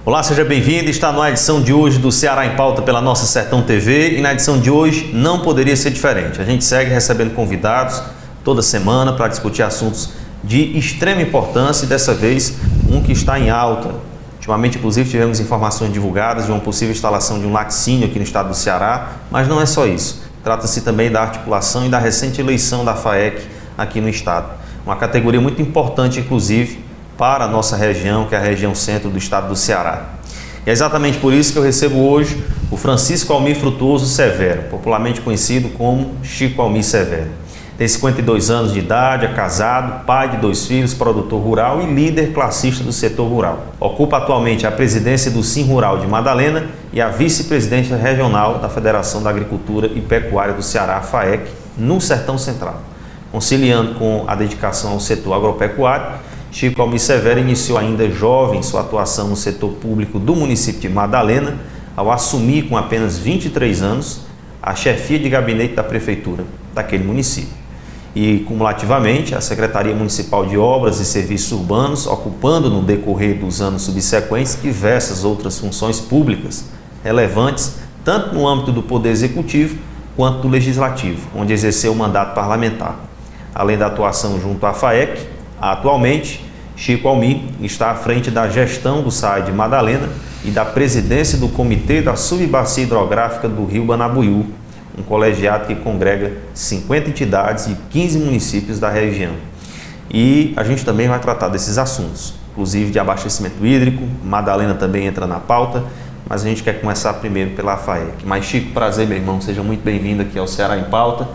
Olá, seja bem-vindo. Está na edição de hoje do Ceará em Pauta pela nossa Sertão TV e na edição de hoje não poderia ser diferente. A gente segue recebendo convidados toda semana para discutir assuntos de extrema importância e dessa vez um que está em alta. Ultimamente, inclusive, tivemos informações divulgadas de uma possível instalação de um laticínio aqui no estado do Ceará, mas não é só isso. Trata-se também da articulação e da recente eleição da FAEC aqui no estado. Uma categoria muito importante, inclusive, para a nossa região, que é a região centro do estado do Ceará. E é exatamente por isso que eu recebo hoje o Francisco Almir Frutuoso Severo, popularmente conhecido como Chico Almir Severo. Tem 52 anos de idade, é casado, pai de 2 filhos, produtor rural e líder classista do setor rural. Ocupa atualmente a presidência do Sim Rural de Madalena e a vice-presidência regional da Federação da Agricultura e Pecuária do Ceará, FAEC, no Sertão Central. Conciliando com a dedicação ao setor agropecuário, Chico Almir Severo iniciou ainda jovem sua atuação no setor público do município de Madalena, ao assumir com apenas 23 anos a chefia de gabinete da prefeitura daquele município. E, cumulativamente, a Secretaria Municipal de Obras e Serviços Urbanos, ocupando no decorrer dos anos subsequentes diversas outras funções públicas relevantes, tanto no âmbito do Poder Executivo quanto do Legislativo, onde exerceu o mandato parlamentar. Além da atuação junto à FAEC, atualmente, Chico Almir está à frente da gestão do SAI de Madalena e da presidência do Comitê da Subbacia Hidrográfica do Rio Banabuiú, um colegiado que congrega 50 entidades de 15 municípios da região. E a gente também vai tratar desses assuntos, inclusive de abastecimento hídrico. Madalena também entra na pauta, mas a gente quer começar primeiro pela FAEC. Mas Chico, prazer, meu irmão, seja muito bem-vindo aqui ao Ceará em Pauta.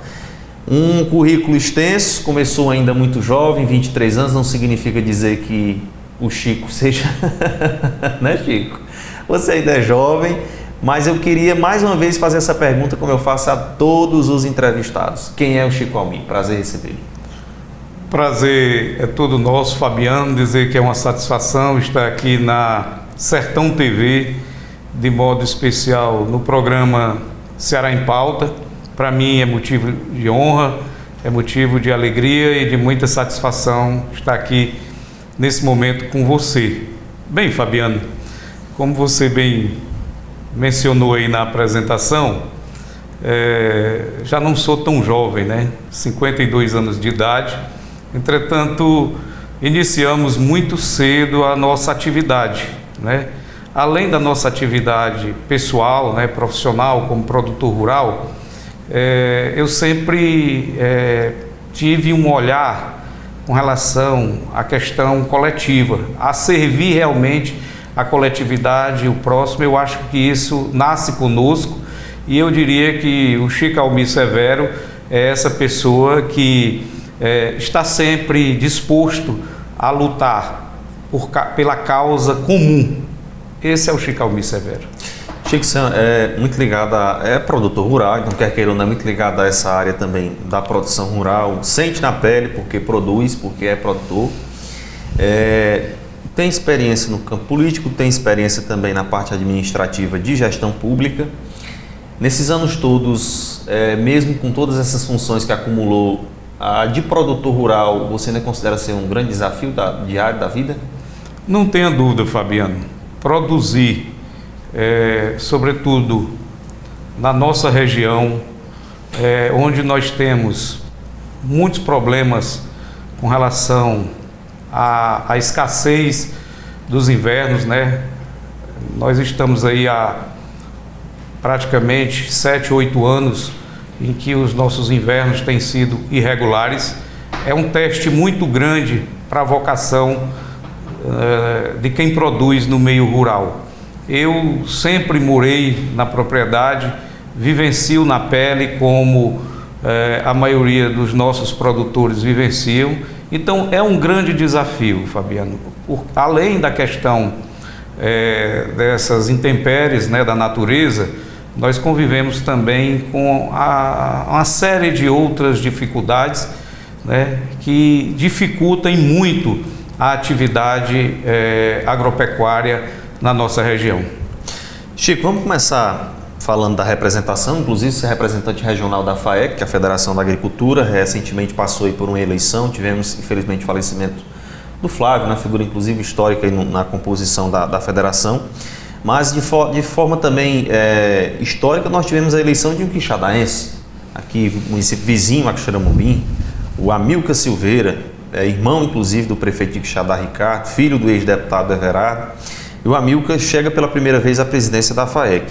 Um currículo extenso, começou ainda muito jovem, 23 anos, não significa dizer que o Chico seja... né, Chico? Você ainda é jovem, mas eu queria mais uma vez fazer essa pergunta como eu faço a todos os entrevistados. Quem é o Chico Almir? Prazer recebê-lo. Prazer é todo nosso, Fabiano, dizer que é uma satisfação estar aqui na Sertão TV, de modo especial no programa Ceará em Pauta. Para mim é motivo de honra, é motivo de alegria e de muita satisfação estar aqui nesse momento com você. Bem, Fabiano, como você bem mencionou aí na apresentação, já não sou tão jovem, né? 52 anos de idade. Entretanto, iniciamos muito cedo a nossa atividade, né? Além da nossa atividade pessoal, né, profissional, como produtor rural, eu sempre tive um olhar com relação à questão coletiva, a servir realmente a coletividade, o próximo. Eu acho que isso nasce conosco e eu diria que o Chico Almir Severo é essa pessoa que está sempre disposto a lutar pela causa comum. Esse é o Chico Almir Severo. Chico é muito ligado é produtor rural, então quer queira ou não, é muito ligado a essa área também da produção rural, sente na pele porque produz, porque é produtor, tem experiência no campo político, tem experiência também na parte administrativa de gestão pública. Nesses anos todos, mesmo com todas essas funções que acumulou, a de produtor rural, você ainda considera ser um grande desafio diário da vida? Não tenha dúvida, Fabiano. Produzir, sobretudo na nossa região, onde nós temos muitos problemas com relação à escassez dos invernos, né? Nós estamos aí há praticamente 7, 8 anos em que os nossos invernos têm sido irregulares. É um teste muito grande para a vocação de quem produz no meio rural. Eu sempre morei na propriedade, vivencio na pele como a maioria dos nossos produtores vivenciam. Então é um grande desafio, Fabiano. Além da questão dessas intempéries, né, da natureza, nós convivemos também com uma série de outras dificuldades, né, que dificultam muito a atividade agropecuária na nossa região. Chico, vamos começar falando da representação. Inclusive, você é representante regional da FAEC, que é a Federação da Agricultura. Recentemente passou aí por uma eleição, tivemos infelizmente o falecimento do Flávio, né? Figura inclusive histórica aí na composição da federação. Mas de forma também histórica, nós tivemos a eleição de um quixadaense, aqui município vizinho a Quixeramobim, o Amilcar Silveira, irmão inclusive do prefeito de Quixadá, Ricardo, filho do ex-deputado Everardo. E o Amilcar chega pela primeira vez à presidência da FAEC.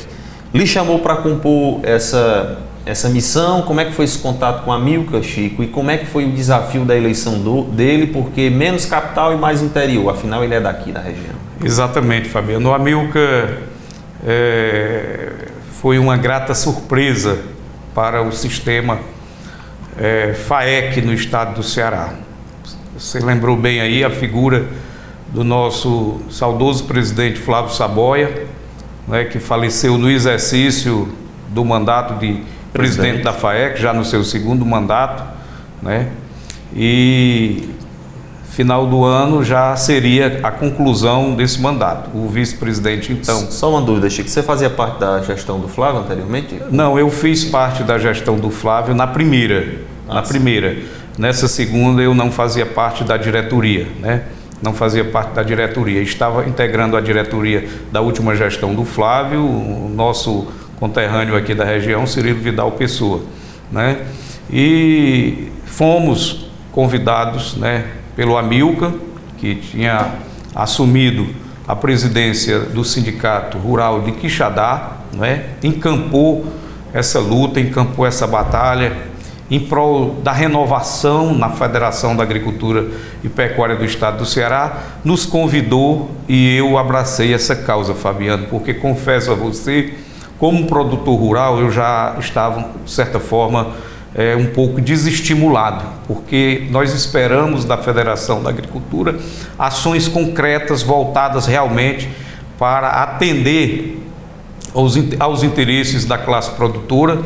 Lhe chamou para compor essa missão. Como é que foi esse contato com o Amilcar, Chico? E como é que foi o desafio da eleição dele? Porque menos capital e mais interior, afinal ele é daqui da região. Exatamente, Fabiano. O Amilcar foi uma grata surpresa para o sistema FAEC no estado do Ceará. Você lembrou bem aí a figura do nosso saudoso presidente Flávio Saboia, né, que faleceu no exercício do mandato de presidente da FAEC, já no seu segundo mandato, né? E final do ano já seria a conclusão desse mandato. O vice-presidente, então... Só uma dúvida, Chico, você fazia parte da gestão do Flávio anteriormente? Não, eu fiz parte da gestão do Flávio na primeira. Nessa segunda eu não fazia parte da diretoria, né? Não fazia parte da diretoria. Estava integrando a diretoria da última gestão do Flávio, o nosso conterrâneo aqui da região, Cirilo Vidal Pessoa, né? E fomos convidados, né, pelo Amilcar, que tinha assumido a presidência do Sindicato Rural de Quixadá, né? Encampou essa luta, encampou essa batalha em prol da renovação na Federação da Agricultura e Pecuária do Estado do Ceará, nos convidou e eu abracei essa causa, Fabiano, porque confesso a você, como produtor rural, eu já estava, de certa forma, um pouco desestimulado, porque nós esperamos da Federação da Agricultura ações concretas voltadas realmente para atender aos interesses da classe produtora.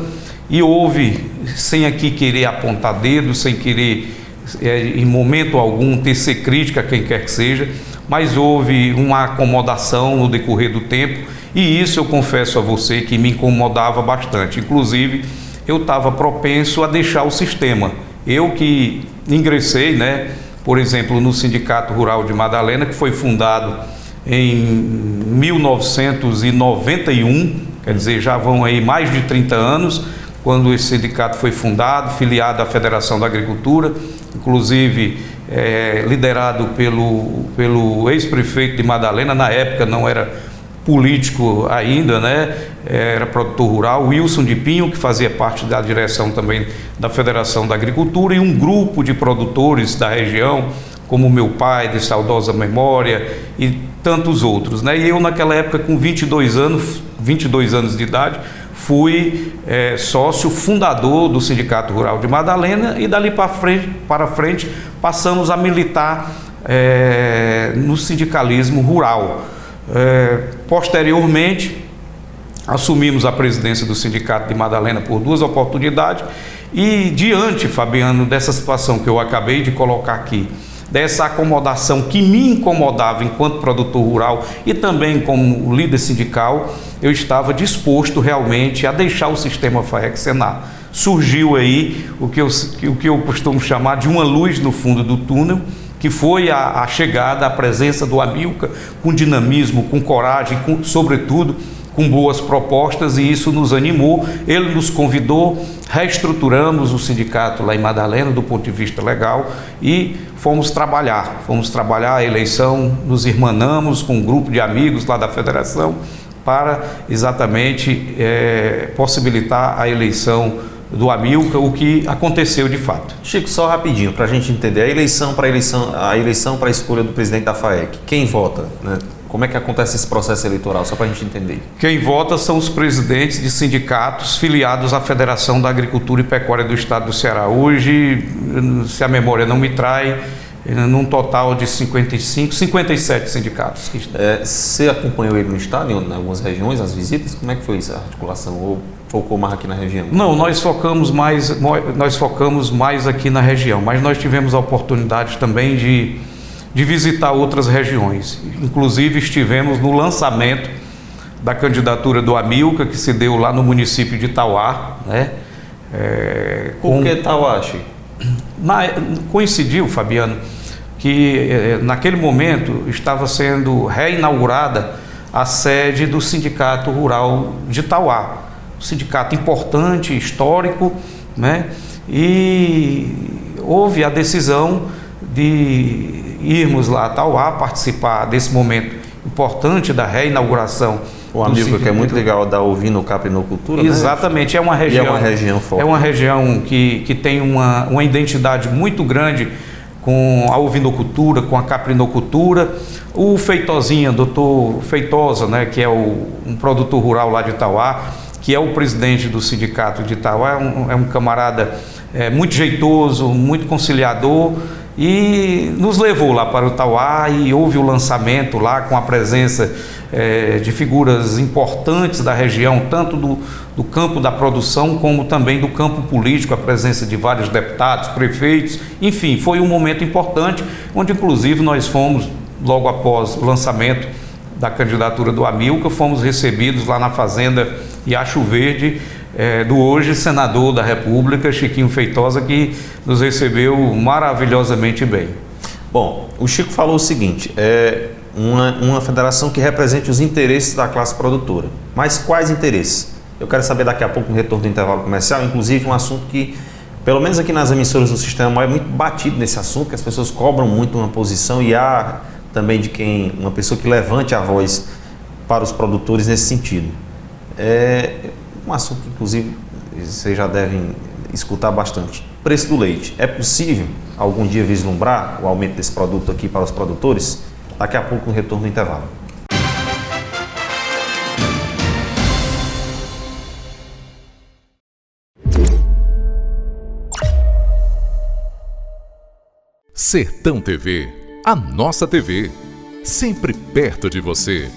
E houve, sem aqui querer apontar dedo, sem querer em momento algum tecer crítica a quem quer que seja, mas houve uma acomodação no decorrer do tempo, e isso eu confesso a você que me incomodava bastante. Inclusive, eu estava propenso a deixar o sistema. Eu que ingressei, né, por exemplo, no Sindicato Rural de Madalena, que foi fundado em 1991, quer dizer, já vão aí mais de 30 anos, quando esse sindicato foi fundado, filiado à Federação da Agricultura, inclusive liderado pelo ex-prefeito de Madalena, na época não era político ainda, né? Era produtor rural, Wilson de Pinho, que fazia parte da direção também da Federação da Agricultura, e um grupo de produtores da região, como meu pai, de saudosa memória, e tantos outros, né? E eu naquela época, com 22 anos de idade, fui sócio fundador do Sindicato Rural de Madalena, e dali para frente passamos a militar no sindicalismo rural. Posteriormente, assumimos a presidência do Sindicato de Madalena por 2 oportunidades, e diante, Fabiano, dessa situação que eu acabei de colocar aqui, dessa acomodação que me incomodava enquanto produtor rural e também como líder sindical, eu estava disposto realmente a deixar o sistema FAEC-Senar. Surgiu aí o que eu costumo chamar de uma luz no fundo do túnel, que foi a chegada, a presença do Amilcar, com dinamismo, com coragem, sobretudo com boas propostas, e isso nos animou. Ele nos convidou, reestruturamos o sindicato lá em Madalena do ponto de vista legal e fomos trabalhar a eleição, nos irmanamos com um grupo de amigos lá da federação para exatamente possibilitar a eleição do Amilcar, o que aconteceu de fato. Chico, só rapidinho, para a gente entender, a eleição para a escolha do presidente da FAEC, quem vota, né? Como é que acontece esse processo eleitoral, só para a gente entender? Quem vota são os presidentes de sindicatos filiados à Federação da Agricultura e Pecuária do Estado do Ceará. Hoje, se a memória não me trai, num total de 57 sindicatos. Você acompanhou ele no estado, em algumas regiões, as visitas? Como é que foi essa articulação? Ou focou mais aqui na região? Não, nós focamos mais aqui na região, mas nós tivemos a oportunidade também de visitar outras regiões. Inclusive estivemos no lançamento da candidatura do Amilcar, que se deu lá no município de Itauá, né? Por que Itauá, Chico? Coincidiu, Fabiano, que naquele momento estava sendo reinaugurada a sede do Sindicato Rural de Itauá, um sindicato importante, histórico, né? E houve a decisão de irmos lá a Itauá participar desse momento importante da reinauguração. O amigo que é muito legal da ovino-caprinocultura, exatamente, né? É uma região, e é uma região forte. É uma região que tem uma identidade muito grande com a ovinocultura, com a caprinocultura. O Feitozinha, doutor Feitosa, né, que é um produtor rural lá de Itauá, que é o presidente do sindicato de Itauá, é um camarada muito jeitoso, muito conciliador, e nos levou lá para o Itauá e houve o lançamento lá com a presença de figuras importantes da região, tanto do campo da produção como também do campo político, a presença de vários deputados, prefeitos, enfim, foi um momento importante, onde inclusive nós fomos, logo após o lançamento da candidatura do Amilcar, fomos recebidos lá na fazenda Riacho Verde, do hoje senador da República, Chiquinho Feitosa, que nos recebeu maravilhosamente bem. Bom, o Chico falou o seguinte, uma federação que represente os interesses da classe produtora. Mas quais interesses? Eu quero saber daqui a pouco, no retorno do intervalo comercial, inclusive um assunto que, pelo menos aqui nas emissoras do Sistema, é muito batido nesse assunto, que as pessoas cobram muito uma posição e há também uma pessoa que levante a voz para os produtores nesse sentido. Um assunto que, inclusive, vocês já devem escutar bastante. Preço do leite. É possível algum dia vislumbrar o aumento desse produto aqui para os produtores? Daqui a pouco, no retorno do intervalo. Sertão TV, a nossa TV, sempre perto de você.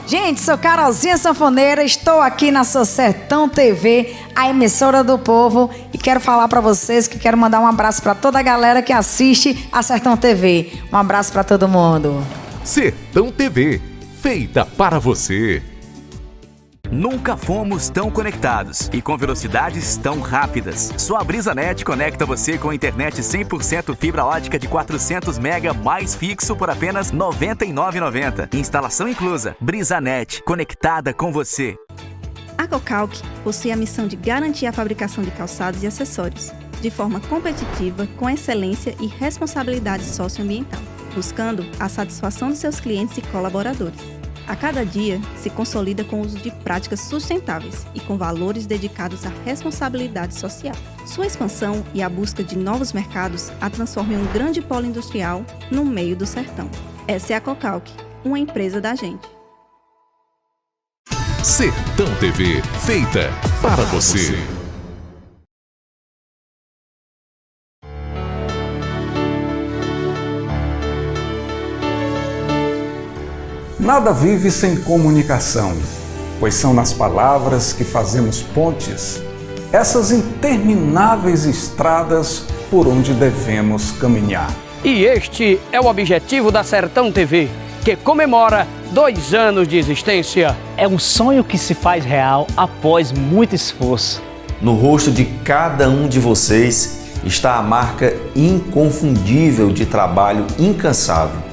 Gente, sou Carolzinha Sanfoneira, estou aqui na sua Sertão TV, a emissora do povo, e quero falar para vocês que quero mandar um abraço para toda a galera que assiste a Sertão TV. Um abraço para todo mundo. Sertão TV, feita para você. Nunca fomos tão conectados e com velocidades tão rápidas. Só a BrisaNet conecta você com a internet 100% fibra ótica de 400 MB mais fixo por apenas R$ 99,90. Instalação inclusa. BrisaNet, conectada com você. A Cocalc possui a missão de garantir a fabricação de calçados e acessórios de forma competitiva, com excelência e responsabilidade socioambiental, buscando a satisfação de seus clientes e colaboradores. A cada dia, se consolida com o uso de práticas sustentáveis e com valores dedicados à responsabilidade social. Sua expansão e a busca de novos mercados a transforma em um grande polo industrial no meio do sertão. Essa é a Cocalc, uma empresa da gente. Sertão TV, feita para você. Nada vive sem comunicação, pois são nas palavras que fazemos pontes, essas intermináveis estradas por onde devemos caminhar. E este é o objetivo da Sertão TV, que comemora 2 anos de existência. É um sonho que se faz real após muito esforço. No rosto de cada um de vocês está a marca inconfundível de trabalho incansável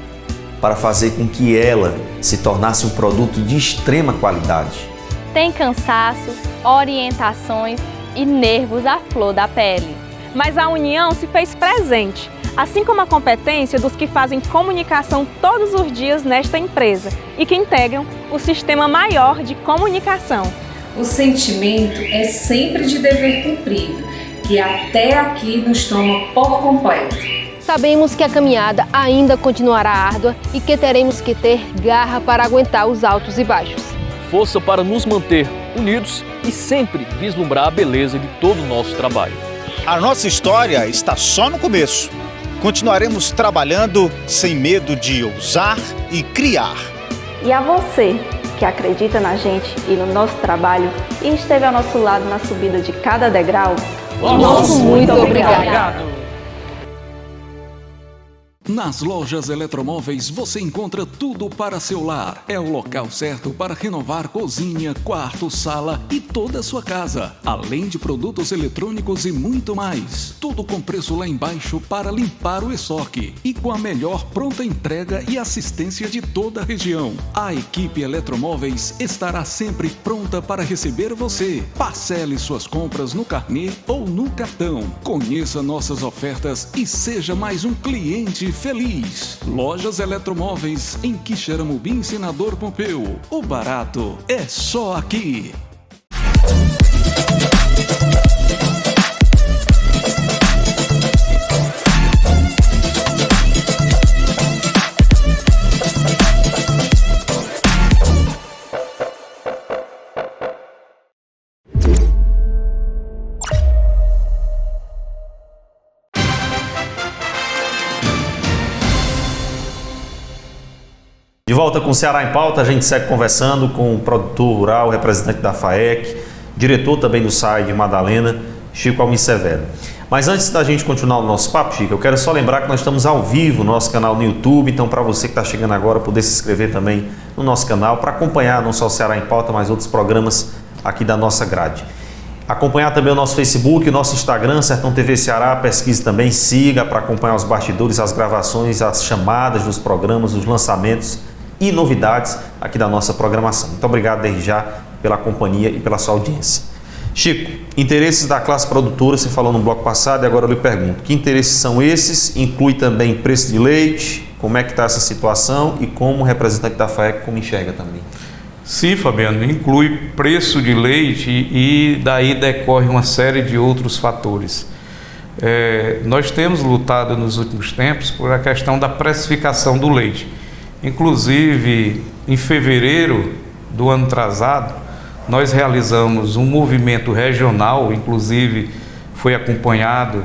para fazer com que ela se tornasse um produto de extrema qualidade. Tem cansaço, orientações e nervos à flor da pele. Mas a união se fez presente, assim como a competência dos que fazem comunicação todos os dias nesta empresa e que integram o sistema maior de comunicação. O sentimento é sempre de dever cumprido, que até aqui nos toma por completo. Sabemos que a caminhada ainda continuará árdua e que teremos que ter garra para aguentar os altos e baixos. Força para nos manter unidos e sempre vislumbrar a beleza de todo o nosso trabalho. A nossa história está só no começo. Continuaremos trabalhando sem medo de ousar e criar. E a você, que acredita na gente e no nosso trabalho e esteve ao nosso lado na subida de cada degrau, nosso muito obrigado. Nas lojas Eletromóveis você encontra tudo para seu lar. É o local certo para renovar cozinha, quarto, sala e toda a sua casa. Além de produtos eletrônicos e muito mais. Tudo com preço lá embaixo para limpar o estoque. E com a melhor pronta entrega e assistência de toda a região. A equipe Eletromóveis estará sempre pronta para receber você. Parcele suas compras no carnê ou no cartão. Conheça nossas ofertas e seja mais um cliente feliz. Lojas Eletromóveis em Quixeramobim, Senador Pompeu. O barato é só aqui. De volta com o Ceará em Pauta, a gente segue conversando com o produtor rural, representante da FAEC, diretor também do SAI de Madalena, Chico Almir Severo. Mas antes da gente continuar o nosso papo, Chico, eu quero só lembrar que nós estamos ao vivo no nosso canal no YouTube, então para você que está chegando agora, poder se inscrever também no nosso canal para acompanhar não só o Ceará em Pauta, mas outros programas aqui da nossa grade. Acompanhar também o nosso Facebook, o nosso Instagram, Sertão TV Ceará, pesquise também, siga para acompanhar os bastidores, as gravações, as chamadas dos programas, os lançamentos e novidades aqui da nossa programação. Muito obrigado desde já pela companhia e pela sua audiência. Chico, interesses da classe produtora, você falou no bloco passado e agora eu lhe pergunto, que interesses são esses? Inclui também preço de leite? Como é que está essa situação e como o representante da FAEC como enxerga também? Sim, Fabiano, inclui preço de leite e daí decorre uma série de outros fatores. Nós temos lutado nos últimos tempos por a questão da precificação do leite. Inclusive, em fevereiro do ano atrasado, nós realizamos um movimento regional, inclusive foi acompanhado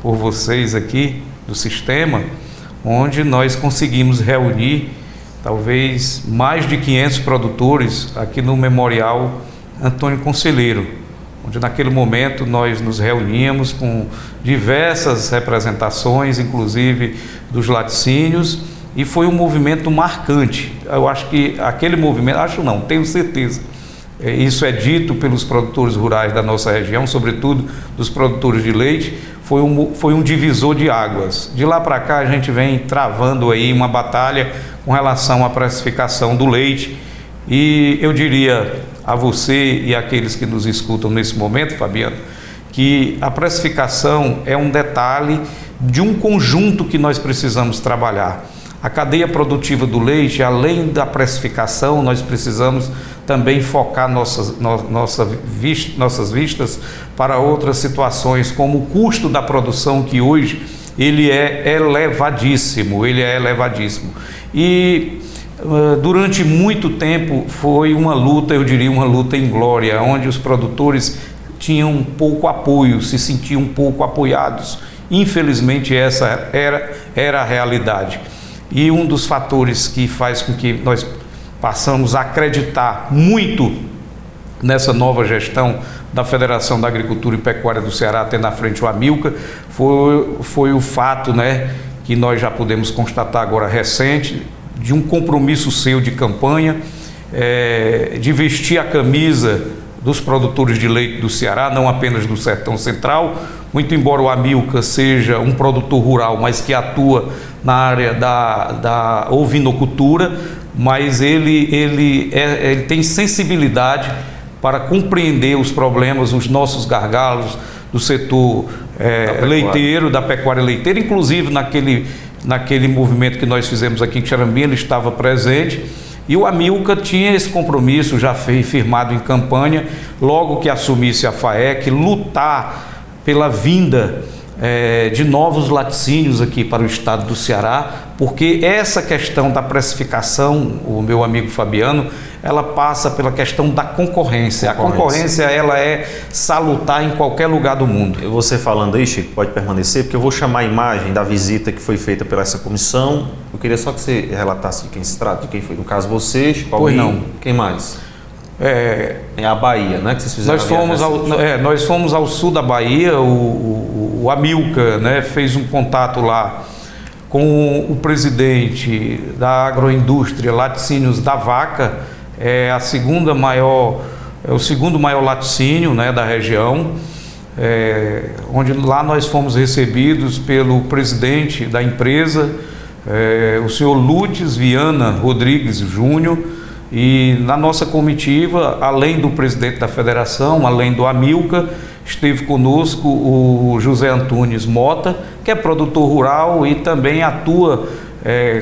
por vocês aqui do sistema, onde nós conseguimos reunir talvez mais de 500 produtores aqui no Memorial Antônio Conselheiro, onde naquele momento nós nos reuníamos com diversas representações, inclusive dos laticínios, e foi um movimento marcante. Eu acho que aquele movimento, tenho certeza, isso é dito pelos produtores rurais da nossa região, sobretudo dos produtores de leite, foi um divisor de águas. De lá para cá a gente vem travando aí uma batalha com relação à precificação do leite, e eu diria a você e àqueles que nos escutam nesse momento, Fabiano, que a precificação é um detalhe de um conjunto que nós precisamos trabalhar. A cadeia produtiva do leite, além da precificação, nós precisamos também focar nossas vistas para outras situações, como o custo da produção, que hoje ele é elevadíssimo. E durante muito tempo foi uma luta, eu diria uma luta em glória, onde os produtores tinham pouco apoio, se sentiam pouco apoiados. Infelizmente essa era a realidade. E um dos fatores que faz com que nós passamos a acreditar muito nessa nova gestão da Federação da Agricultura e Pecuária do Ceará, tendo à frente o Amilcar, foi o fato, que nós já podemos constatar agora recente, de um compromisso seu de campanha, de vestir a camisa dos produtores de leite do Ceará, não apenas do Sertão Central, muito embora o Amilcar seja um produtor rural, mas que atua na área da ovinocultura, mas ele tem sensibilidade para compreender os problemas, os nossos gargalos do setor leiteiro, da pecuária leiteira, inclusive naquele movimento que nós fizemos aqui em Quixeramobim, ele estava presente. E o Amilcar tinha esse compromisso já firmado em campanha, logo que assumisse a FAEC, lutar pela vinda de novos laticínios aqui para o estado do Ceará, porque essa questão da precificação, o meu amigo Fabiano, ela passa pela questão da concorrência. A concorrência, ela é salutar em qualquer lugar do mundo. Você falando aí, Chico, pode permanecer, porque eu vou chamar a imagem da visita que foi feita pela essa comissão. Eu queria só que você relatasse de quem se trata, de quem foi. No caso, você, Chico Almir, não. Quem mais? É a Bahia, né? Que vocês fizeram. Nós fomos ao sul da Bahia. O Amilcar, fez um contato lá com o presidente da agroindústria Laticínios da Vaca, é o segundo maior laticínio, né, da região, onde lá nós fomos recebidos pelo presidente da empresa, o senhor Lutz Viana Rodrigues Júnior, e na nossa comitiva, além do presidente da federação, além do Amilcar, esteve conosco o José Antunes Mota, que é produtor rural e também atua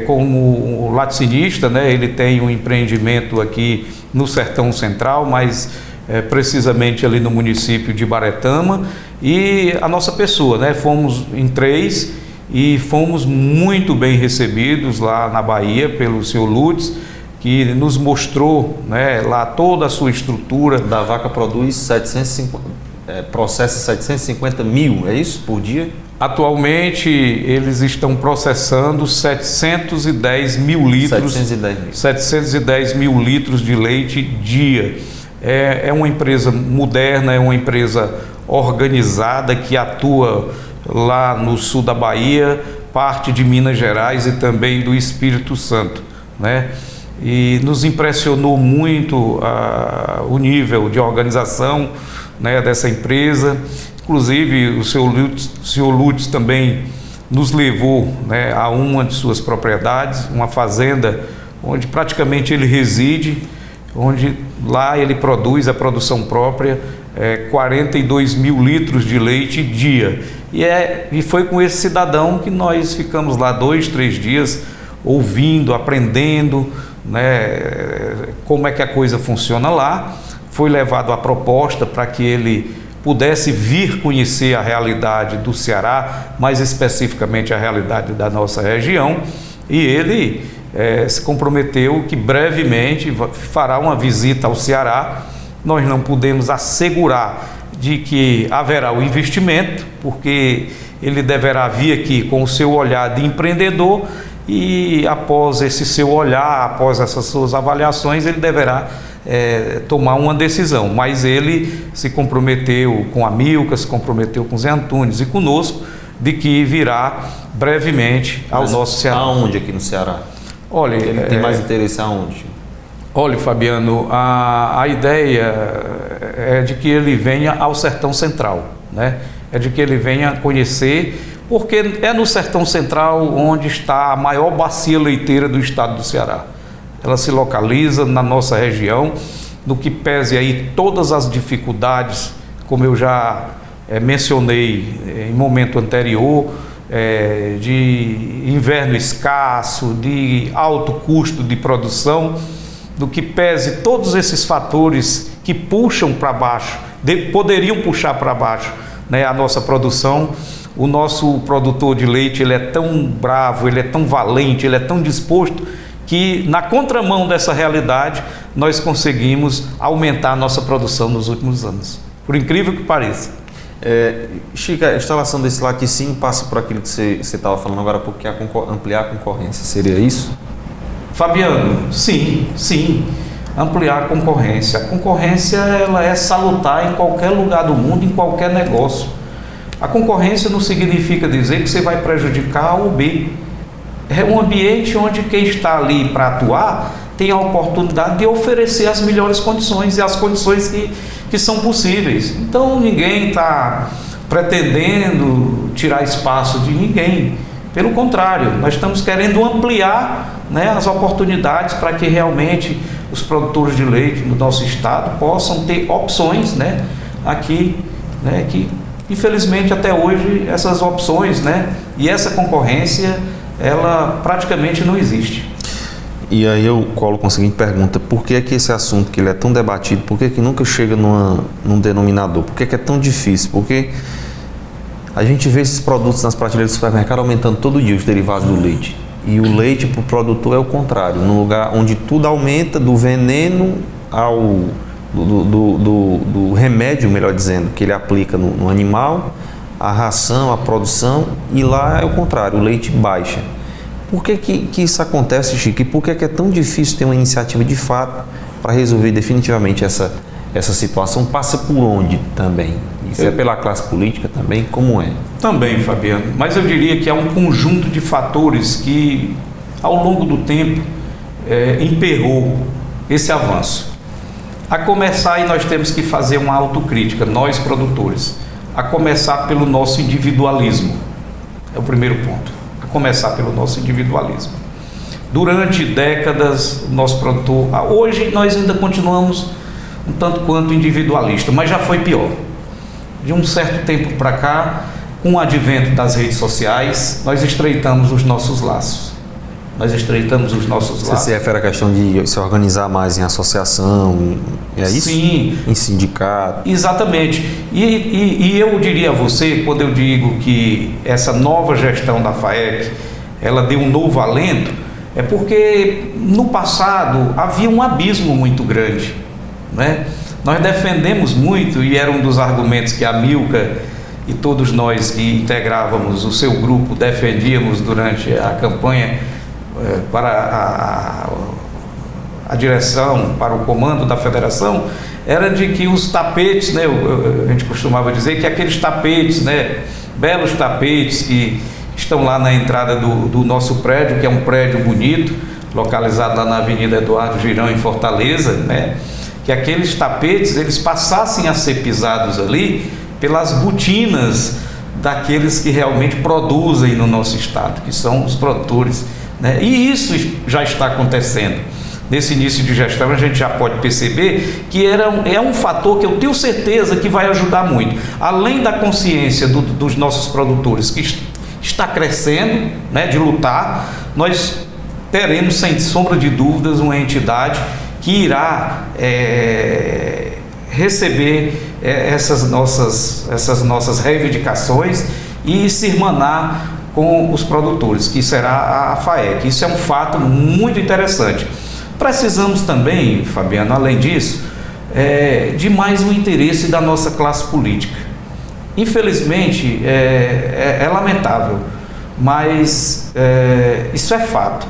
como laticinista, né? Ele tem um empreendimento aqui no Sertão Central, mas precisamente ali no município de Baretama, e a nossa pessoa, né? Fomos em 3 e fomos muito bem recebidos lá na Bahia pelo senhor Lutz, que nos mostrou, né, lá toda a sua estrutura. Da Vaca produz processa 750 mil, é isso, por dia? Atualmente eles estão processando 710 mil litros. 710 mil litros de leite dia. É uma empresa moderna, é uma empresa organizada que atua lá no sul da Bahia, parte de Minas Gerais e também do Espírito Santo, né? E nos impressionou muito o nível de organização, né, dessa empresa. Inclusive o senhor Lutz também nos levou, né, a uma de suas propriedades, uma fazenda onde praticamente ele reside, onde lá ele produz a produção própria, 42 mil litros de leite dia. E foi com esse cidadão que nós ficamos lá 2, 3 dias ouvindo, aprendendo, né, como é que a coisa funciona lá. Foi levado a proposta para que ele pudesse vir conhecer a realidade do Ceará, mais especificamente a realidade da nossa região, e ele se comprometeu que brevemente fará uma visita ao Ceará. Nós não podemos assegurar de que haverá o investimento, porque ele deverá vir aqui com o seu olhar de empreendedor, e após esse seu olhar, após essas suas avaliações, ele deverá tomar uma decisão. Mas ele se comprometeu com a Amilcar, se comprometeu com o Zé Antunes e conosco, de que virá brevemente ao nosso Ceará. Aonde aqui no Ceará? Olha, ele tem mais interesse aonde? Olha, Fabiano, a ideia é de que ele venha ao Sertão Central, né? É de que ele venha conhecer, porque é no Sertão Central onde está a maior bacia leiteira do estado do Ceará. Ela se localiza na nossa região, no que pese aí todas as dificuldades, como eu já mencionei em momento anterior, de inverno escasso, de alto custo de produção, do que pese todos esses fatores que puxam para baixo, poderiam puxar para baixo, né, a nossa produção. O nosso produtor de leite, ele é tão bravo, ele é tão valente, ele é tão disposto, que na contramão dessa realidade nós conseguimos aumentar a nossa produção nos últimos anos, por incrível que pareça. Chico, a instalação desse laticínio passa por aquilo que você estava falando agora há pouco, que é ampliar a concorrência, seria isso? Fabiano, sim, ampliar a concorrência. A concorrência, ela é salutar em qualquer lugar do mundo, em qualquer negócio. A concorrência não significa dizer que você vai prejudicar A ou B. É um ambiente onde quem está ali para atuar tem a oportunidade de oferecer as melhores condições e as condições que são possíveis. Então ninguém está pretendendo tirar espaço de ninguém. Pelo contrário, nós estamos querendo ampliar, né, as oportunidades para que realmente os produtores de leite do nosso estado possam ter opções, né, aqui, né, que infelizmente até hoje essas opções, né, e essa concorrência, ela praticamente não existe. E aí eu colo com a seguinte pergunta: por que é que esse assunto, que ele é tão debatido, por que é que nunca chega num denominador? Por que é que é tão difícil? Porque a gente vê esses produtos nas prateleiras do supermercado aumentando todo dia, os derivados do leite. E o leite para o produtor é o contrário, num lugar onde tudo aumenta, do veneno ao do remédio, melhor dizendo, que ele aplica no animal, a ração, a produção, e lá é o contrário, o leite baixa. Por que isso acontece, Chico? E por que é tão difícil ter uma iniciativa de fato para resolver definitivamente essa situação? Passa por onde também? Isso é pela classe política também? Como é? Também, Fabiano. Mas eu diria que há um conjunto de fatores que, ao longo do tempo, emperrou esse avanço. A começar, e nós temos que fazer uma autocrítica, nós produtores, a começar pelo nosso individualismo. É o primeiro ponto. A começar pelo nosso individualismo. Durante décadas, o nosso produtor... Hoje nós ainda continuamos um tanto quanto individualista, mas já foi pior. De um certo tempo para cá, com o advento das redes sociais, nós estreitamos os nossos laços. Você se refere à questão de se organizar mais em associação, é isso? Sim. Em sindicato? Exatamente. E eu diria a você, quando eu digo que essa nova gestão da FAEC, ela deu um novo alento, é porque no passado havia um abismo muito grande, né? Nós defendemos muito, e era um dos argumentos que a Milka e todos nós que integrávamos o seu grupo defendíamos durante a campanha para a direção, para o comando da federação, era de que os tapetes, né, a gente costumava dizer que aqueles tapetes, né, belos tapetes que estão lá na entrada do nosso prédio, que é um prédio bonito, localizado lá na Avenida Eduardo Girão, em Fortaleza, né, que aqueles tapetes eles passassem a ser pisados ali pelas botinas daqueles que realmente produzem no nosso estado, que são os produtores, né? E isso já está acontecendo. Nesse início de gestão a gente já pode perceber que é um fator que eu tenho certeza que vai ajudar muito. Além da consciência dos nossos produtores, que está crescendo, né, de lutar, nós teremos, sem sombra de dúvidas, uma entidade que irá receber essas nossas reivindicações e se irmanar com os produtores, que será a FAEC. Isso é um fato muito interessante. Precisamos também, Fabiano, além disso, de mais um interesse da nossa classe política. Infelizmente, é lamentável, mas isso é fato.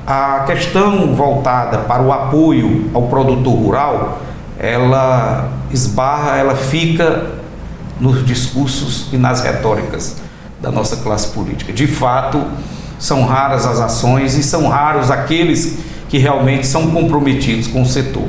A questão voltada para o apoio ao produtor rural, ela esbarra, ela fica nos discursos e nas retóricas da nossa classe política. De fato, são raras as ações e são raros aqueles que realmente são comprometidos com o setor.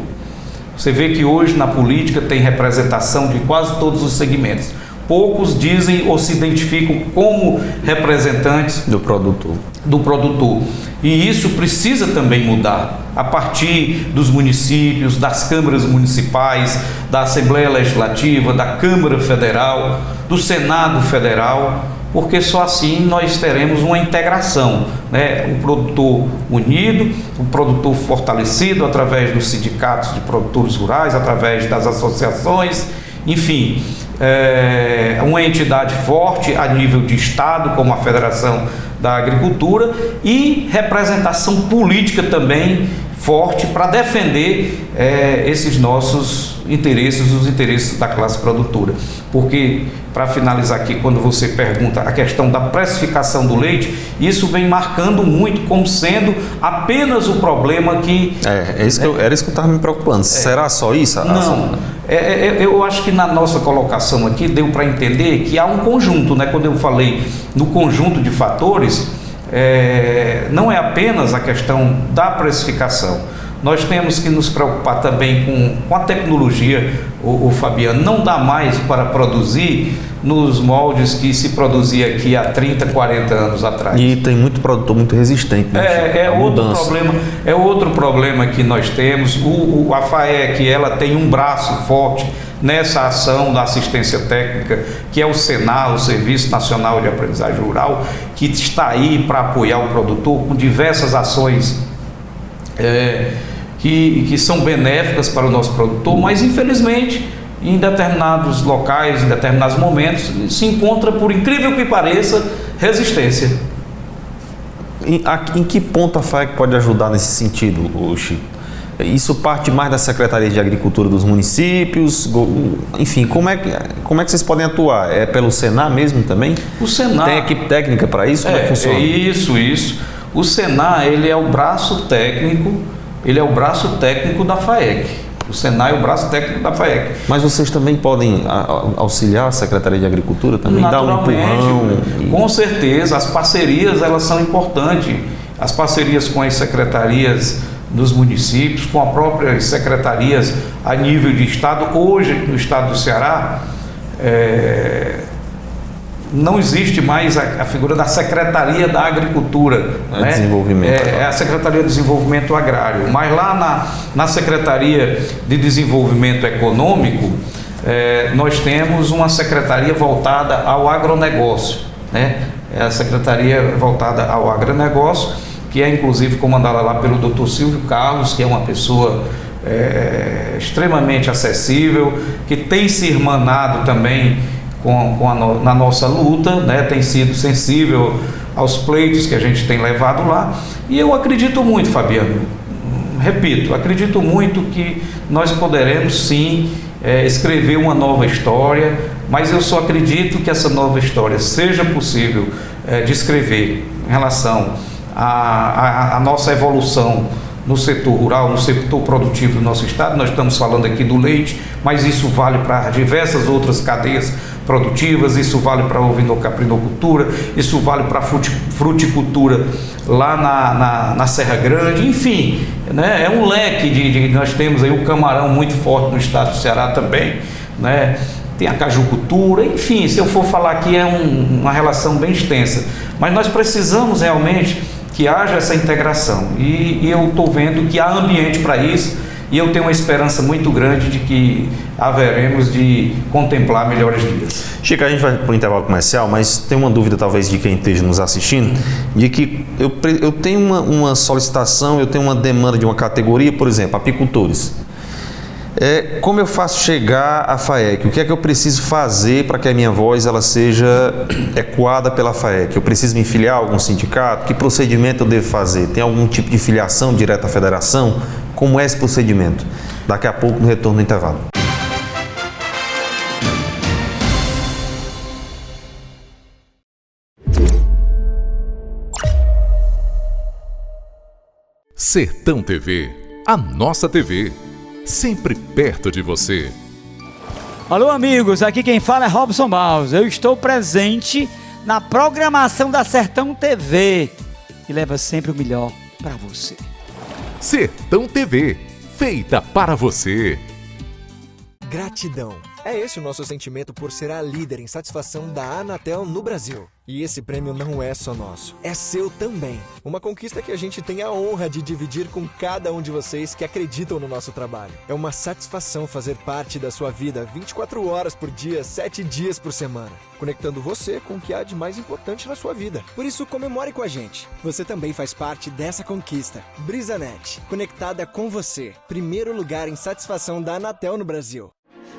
Você vê que hoje na política tem representação de quase todos os segmentos. Poucos dizem ou se identificam como representantes do produtor. E isso precisa também mudar a partir dos municípios, das câmaras municipais, da Assembleia Legislativa, da Câmara Federal, do Senado Federal, porque só assim nós teremos uma integração, né? O produtor unido, o produtor fortalecido através dos sindicatos de produtores rurais, através das associações, enfim, uma entidade forte a nível de Estado, como a Federação da Agricultura, e representação política também forte para defender esses nossos interesses, os interesses da classe produtora. Porque, para finalizar aqui, quando você pergunta a questão da precificação do leite, isso vem marcando muito como sendo apenas o problema que... era isso que eu estava me preocupando. Será só isso? Não. Eu acho que na nossa colocação aqui deu para entender que há um conjunto, né? Quando eu falei no conjunto de fatores, não é apenas a questão da precificação. Nós temos que nos preocupar também com a tecnologia, o Fabiano. Não dá mais para produzir nos moldes que se produzia aqui há 30, 40 anos atrás. E tem muito produtor muito resistente, né? É outro problema que nós temos. A FAEC, ela tem um braço forte nessa ação da assistência técnica, que é o SENAR, o Serviço Nacional de Aprendizagem Rural, que está aí para apoiar o produtor com diversas ações que são benéficas para o nosso produtor, mas infelizmente em determinados locais, em determinados momentos, se encontra, por incrível que pareça, resistência. Em que ponto a FAEC pode ajudar nesse sentido, Chico? Isso parte mais da Secretaria de Agricultura dos municípios? Enfim, como é que vocês podem atuar? É pelo Senar mesmo também? O Senar... Tem equipe técnica para isso? Como é que funciona? Isso. O Senar, ele é o braço técnico da FAEC. O Senai é o braço técnico da FAEC. Mas vocês também podem auxiliar a Secretaria de Agricultura também, dar um empurrão? Com certeza, as parcerias elas são importantes. As parcerias com as secretarias dos municípios, com as próprias secretarias a nível de estado. Hoje, no estado do Ceará, não existe mais a figura da Secretaria da Agricultura, né? Desenvolvimento. É a Secretaria de Desenvolvimento Agrário. Mas lá na Secretaria de Desenvolvimento Econômico, nós temos uma secretaria voltada ao agronegócio, né? É a secretaria voltada ao agronegócio, que é inclusive comandada lá pelo Dr. Silvio Carlos, que é uma pessoa extremamente acessível, que tem se irmanado também na nossa luta, né? Tem sido sensível aos pleitos que a gente tem levado lá. E eu acredito muito, Fabiano, repito, acredito muito que nós poderemos sim escrever uma nova história, mas eu só acredito que essa nova história seja possível de escrever em relação à nossa evolução no setor rural, no setor produtivo do nosso estado. Nós estamos falando aqui do leite, mas isso vale para diversas outras cadeias produtivas, isso vale para a ovinocaprinocultura, isso vale para a fruticultura lá na Serra Grande, enfim, né? É um leque nós temos aí o camarão muito forte no estado do Ceará também, né? Tem a cajucultura, enfim, se eu for falar aqui uma relação bem extensa, mas nós precisamos realmente que haja essa integração e eu estou vendo que há ambiente para isso e eu tenho uma esperança muito grande de que haveremos de contemplar melhores dias. Chico, a gente vai para o intervalo comercial, mas tem uma dúvida talvez de quem esteja nos assistindo, de que eu tenho uma solicitação, eu tenho uma demanda de uma categoria, por exemplo, apicultores. Como eu faço chegar à FAEC? O que é que eu preciso fazer para que a minha voz ela seja ecoada pela FAEC? Eu preciso me filiar a algum sindicato? Que procedimento eu devo fazer? Tem algum tipo de filiação direta à federação? Como é esse procedimento? Daqui a pouco, no retorno do intervalo. Sertão TV, a nossa TV. Sempre perto de você. Alô, amigos, aqui quem fala é Robson Maus. Eu estou presente na programação da Sertão TV, que leva sempre o melhor para você. Sertão TV, feita para você. Gratidão. É esse o nosso sentimento por ser a líder em satisfação da Anatel no Brasil. E esse prêmio não é só nosso, é seu também. Uma conquista que a gente tem a honra de dividir com cada um de vocês que acreditam no nosso trabalho. É uma satisfação fazer parte da sua vida 24 horas por dia, 7 dias por semana, conectando você com o que há de mais importante na sua vida. Por isso, comemore com a gente. Você também faz parte dessa conquista. BrisaNet, conectada com você. Primeiro lugar em satisfação da Anatel no Brasil.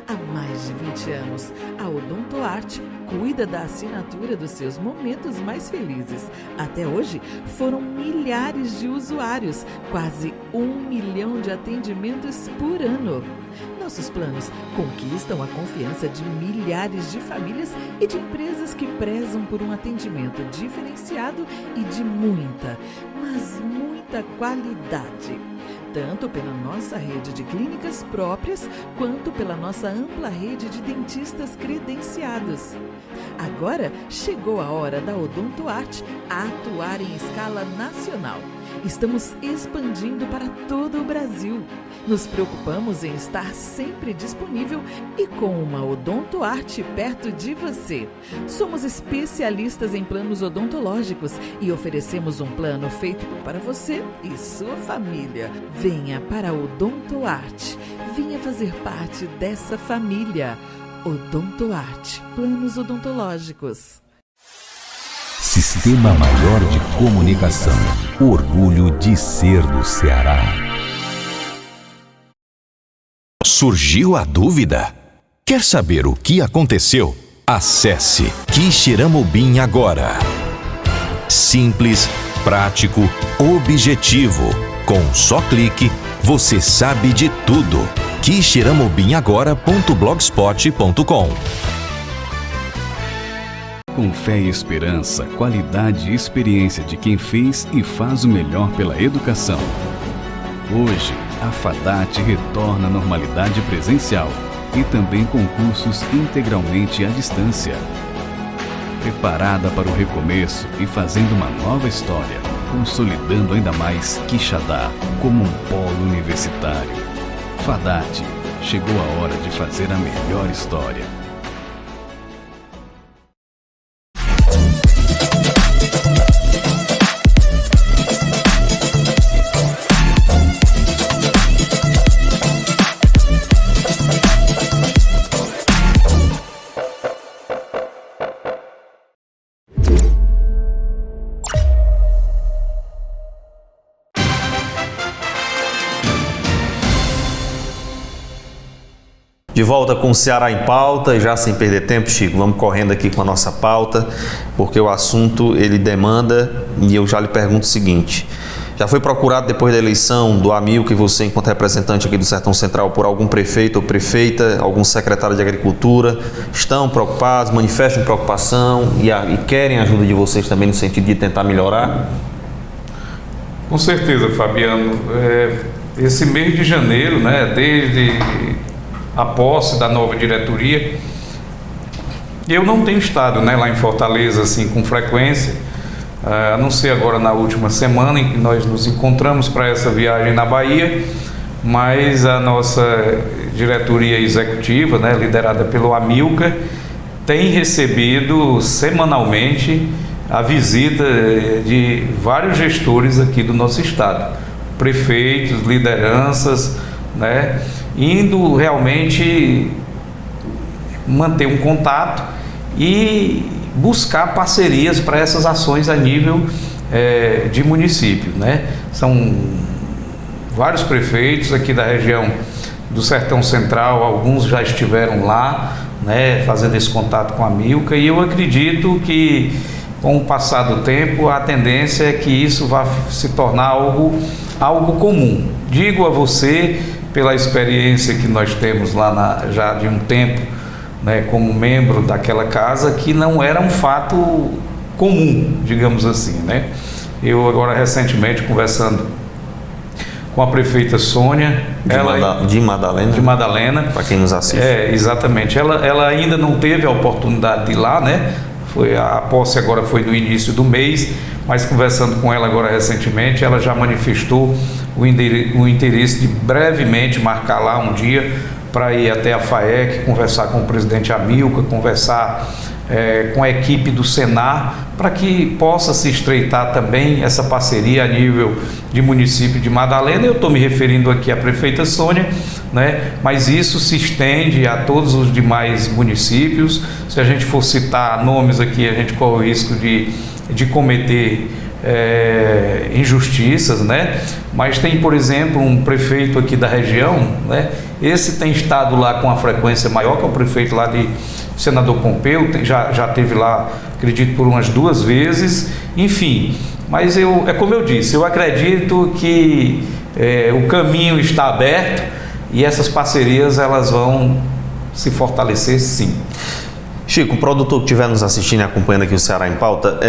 Há mais de 20 anos, a OdontoArt cuida da assinatura dos seus momentos mais felizes. Até hoje, foram milhares de usuários, quase 1 milhão de atendimentos por ano. Nossos planos conquistam a confiança de milhares de famílias e de empresas que prezam por um atendimento diferenciado e de muita, mas muita qualidade. Tanto pela nossa rede de clínicas próprias, quanto pela nossa ampla rede de dentistas credenciados. Agora chegou a hora da OdontoArt atuar em escala nacional. Estamos expandindo para todo o Brasil. Nos preocupamos em estar sempre disponível e com uma OdontoArt perto de você. Somos especialistas em planos odontológicos e oferecemos um plano feito para você e sua família. Venha para a OdontoArt. Venha fazer parte dessa família. OdontoArt. Planos odontológicos. Sistema Maior de Comunicação. Orgulho de ser do Ceará. Surgiu a dúvida? Quer saber o que aconteceu? Acesse Quixeramobim agora. Simples, prático, objetivo. Com um só clique, você sabe de tudo. Quixeramobimagora.blogspot.com. Com fé e esperança, qualidade e experiência de quem fez e faz o melhor pela educação. Hoje, a FADAT retorna à normalidade presencial e também com cursos integralmente à distância. Preparada para o recomeço e fazendo uma nova história, consolidando ainda mais Quixadá como um polo universitário. FADAT, chegou a hora de fazer a melhor história. De volta com o Ceará em Pauta, já sem perder tempo, Chico, vamos correndo aqui com a nossa pauta, porque o assunto ele demanda, e eu já lhe pergunto o seguinte: já foi procurado depois da eleição do Amilcar, você enquanto representante aqui do Sertão Central, por algum prefeito ou prefeita, algum secretário de Agricultura? Estão preocupados, manifestam preocupação e querem a ajuda de vocês também no sentido de tentar melhorar? Com certeza, Fabiano. Esse mês de janeiro, né, desde a posse da nova diretoria, eu não tenho estado, né, lá em Fortaleza assim com frequência, a não ser agora na última semana em que nós nos encontramos para essa viagem na Bahia, mas a nossa diretoria executiva, né, liderada pelo Amilcar, tem recebido semanalmente a visita de vários gestores aqui do nosso estado, prefeitos, lideranças, né, indo realmente manter um contato e buscar parcerias para essas ações a nível de município, né? São vários prefeitos aqui da região do Sertão Central, alguns já estiveram lá, né, fazendo esse contato com a Amilcar, e eu acredito que com o passar do tempo a tendência é que isso vá se tornar algo comum. Digo a você, pela experiência que nós temos lá já de um tempo, né, como membro daquela casa, que não era um fato comum, digamos assim, né? Eu agora recentemente conversando com a prefeita Sônia de Madalena, para quem nos assiste. Exatamente. Ela ainda não teve a oportunidade de ir lá, né? A posse agora foi no início do mês, mas conversando com ela agora recentemente, ela já manifestou o interesse de brevemente marcar lá um dia para ir até a FAEC, conversar com o presidente Amilcar, conversar com a equipe do Senar, para que possa se estreitar também essa parceria a nível de município de Madalena. Eu estou me referindo aqui à prefeita Sônia, né? Mas isso se estende a todos os demais municípios. Se a gente for citar nomes aqui, a gente corre o risco de cometer injustiças, né? Mas tem, por exemplo, um prefeito aqui da região, né? Esse tem estado lá com a frequência maior, que é o prefeito lá de Senador Pompeu, já teve lá, acredito, por umas 2 vezes, enfim. Mas é como eu disse, eu acredito que o caminho está aberto e essas parcerias elas vão se fortalecer, sim. Chico, o produtor que estiver nos assistindo e acompanhando aqui o Ceará em Pauta,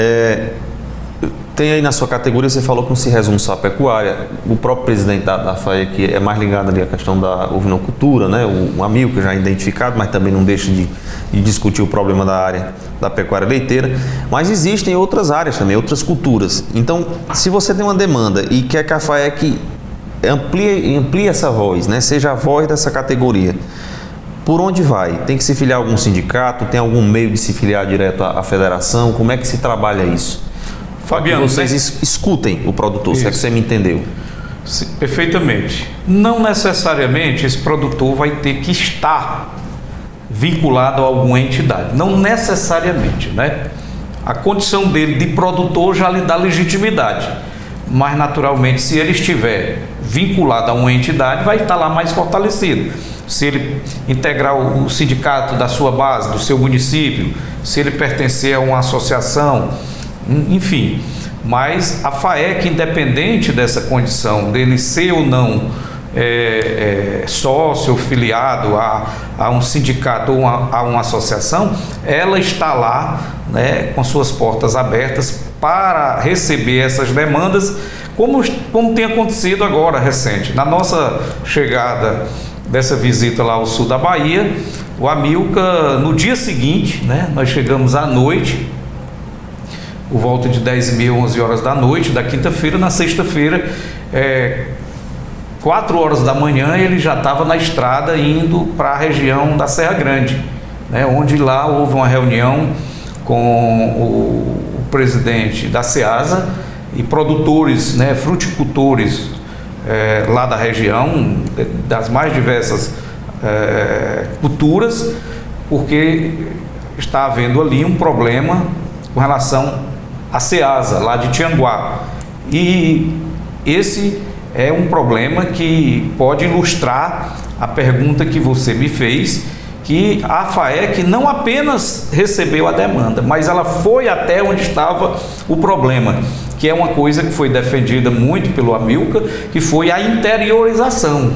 tem aí na sua categoria, você falou que não se resume só à pecuária. O próprio presidente da FAEC é mais ligado ali à questão da ovinocultura, né? O Amilcar já é identificado, mas também não deixa de discutir o problema da área da pecuária leiteira. Mas existem outras áreas também, outras culturas. Então, se você tem uma demanda e quer que a FAEC amplie essa voz, né? Seja a voz dessa categoria, por onde vai? Tem que se filiar a algum sindicato? Tem algum meio de se filiar direto à federação? Como é que se trabalha isso? Fabiano, que vocês escutem o produtor, se é que você me entendeu. Sim, perfeitamente. Não necessariamente esse produtor vai ter que estar vinculado a alguma entidade. Não necessariamente, né? A condição dele de produtor já lhe dá legitimidade. Mas, naturalmente, se ele estiver vinculado a uma entidade, vai estar lá mais fortalecido. Se ele integrar o sindicato da sua base, do seu município, se ele pertencer a uma associação, enfim. Mas a FAEC, independente dessa condição dele ser ou não sócio, filiado a um sindicato ou a uma associação, ela está lá, né, com suas portas abertas para receber essas demandas, como tem acontecido agora, recente. Na nossa chegada dessa visita lá ao sul da Bahia, o Amilcar, no dia seguinte, né, nós chegamos à noite, por volta de 10h30, 11 horas da noite, da quinta-feira. Na sexta-feira, 4 horas da manhã, ele já estava na estrada indo para a região da Serra Grande, né, onde lá houve uma reunião com o presidente da Ceasa e produtores, né, fruticultores lá da região, das mais diversas culturas, porque está havendo ali um problema com relação à Ceasa, lá de Tianguá. E esse é um problema que pode ilustrar a pergunta que você me fez, que a FAEC não apenas recebeu a demanda, mas ela foi até onde estava o problema, que é uma coisa que foi defendida muito pelo Amilcar, que foi a interiorização,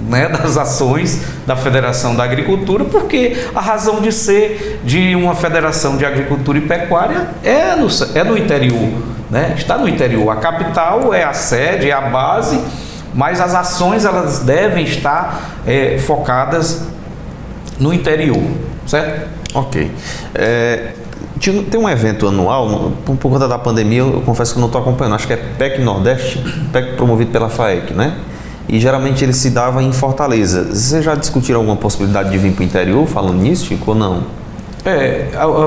né, das ações da Federação da Agricultura, porque a razão de ser de uma Federação de Agricultura e Pecuária é no interior, né? Está no interior. A capital é a sede, é a base, mas as ações elas devem estar focadas no interior, certo? Ok. Tem um evento anual, por conta da pandemia, eu confesso que não estou acompanhando, acho que é PEC Nordeste, PEC promovido pela FAEC, né? E geralmente ele se dava em Fortaleza. Vocês já discutiram alguma possibilidade de vir para o interior falando nisso, Chico, ou não?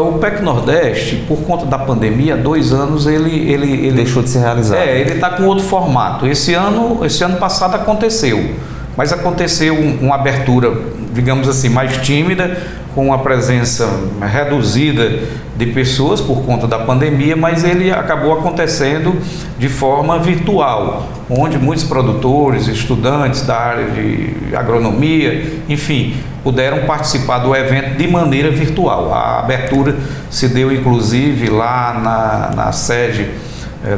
O PEC Nordeste, por conta da pandemia, há 2 anos ele deixou de ser realizado. Ele está com outro formato. Esse ano passado aconteceu, mas aconteceu uma abertura, digamos assim, mais tímida, com uma presença reduzida de pessoas por conta da pandemia, mas ele acabou acontecendo de forma virtual, onde muitos produtores, estudantes da área de agronomia, enfim, puderam participar do evento de maneira virtual. A abertura se deu inclusive lá na sede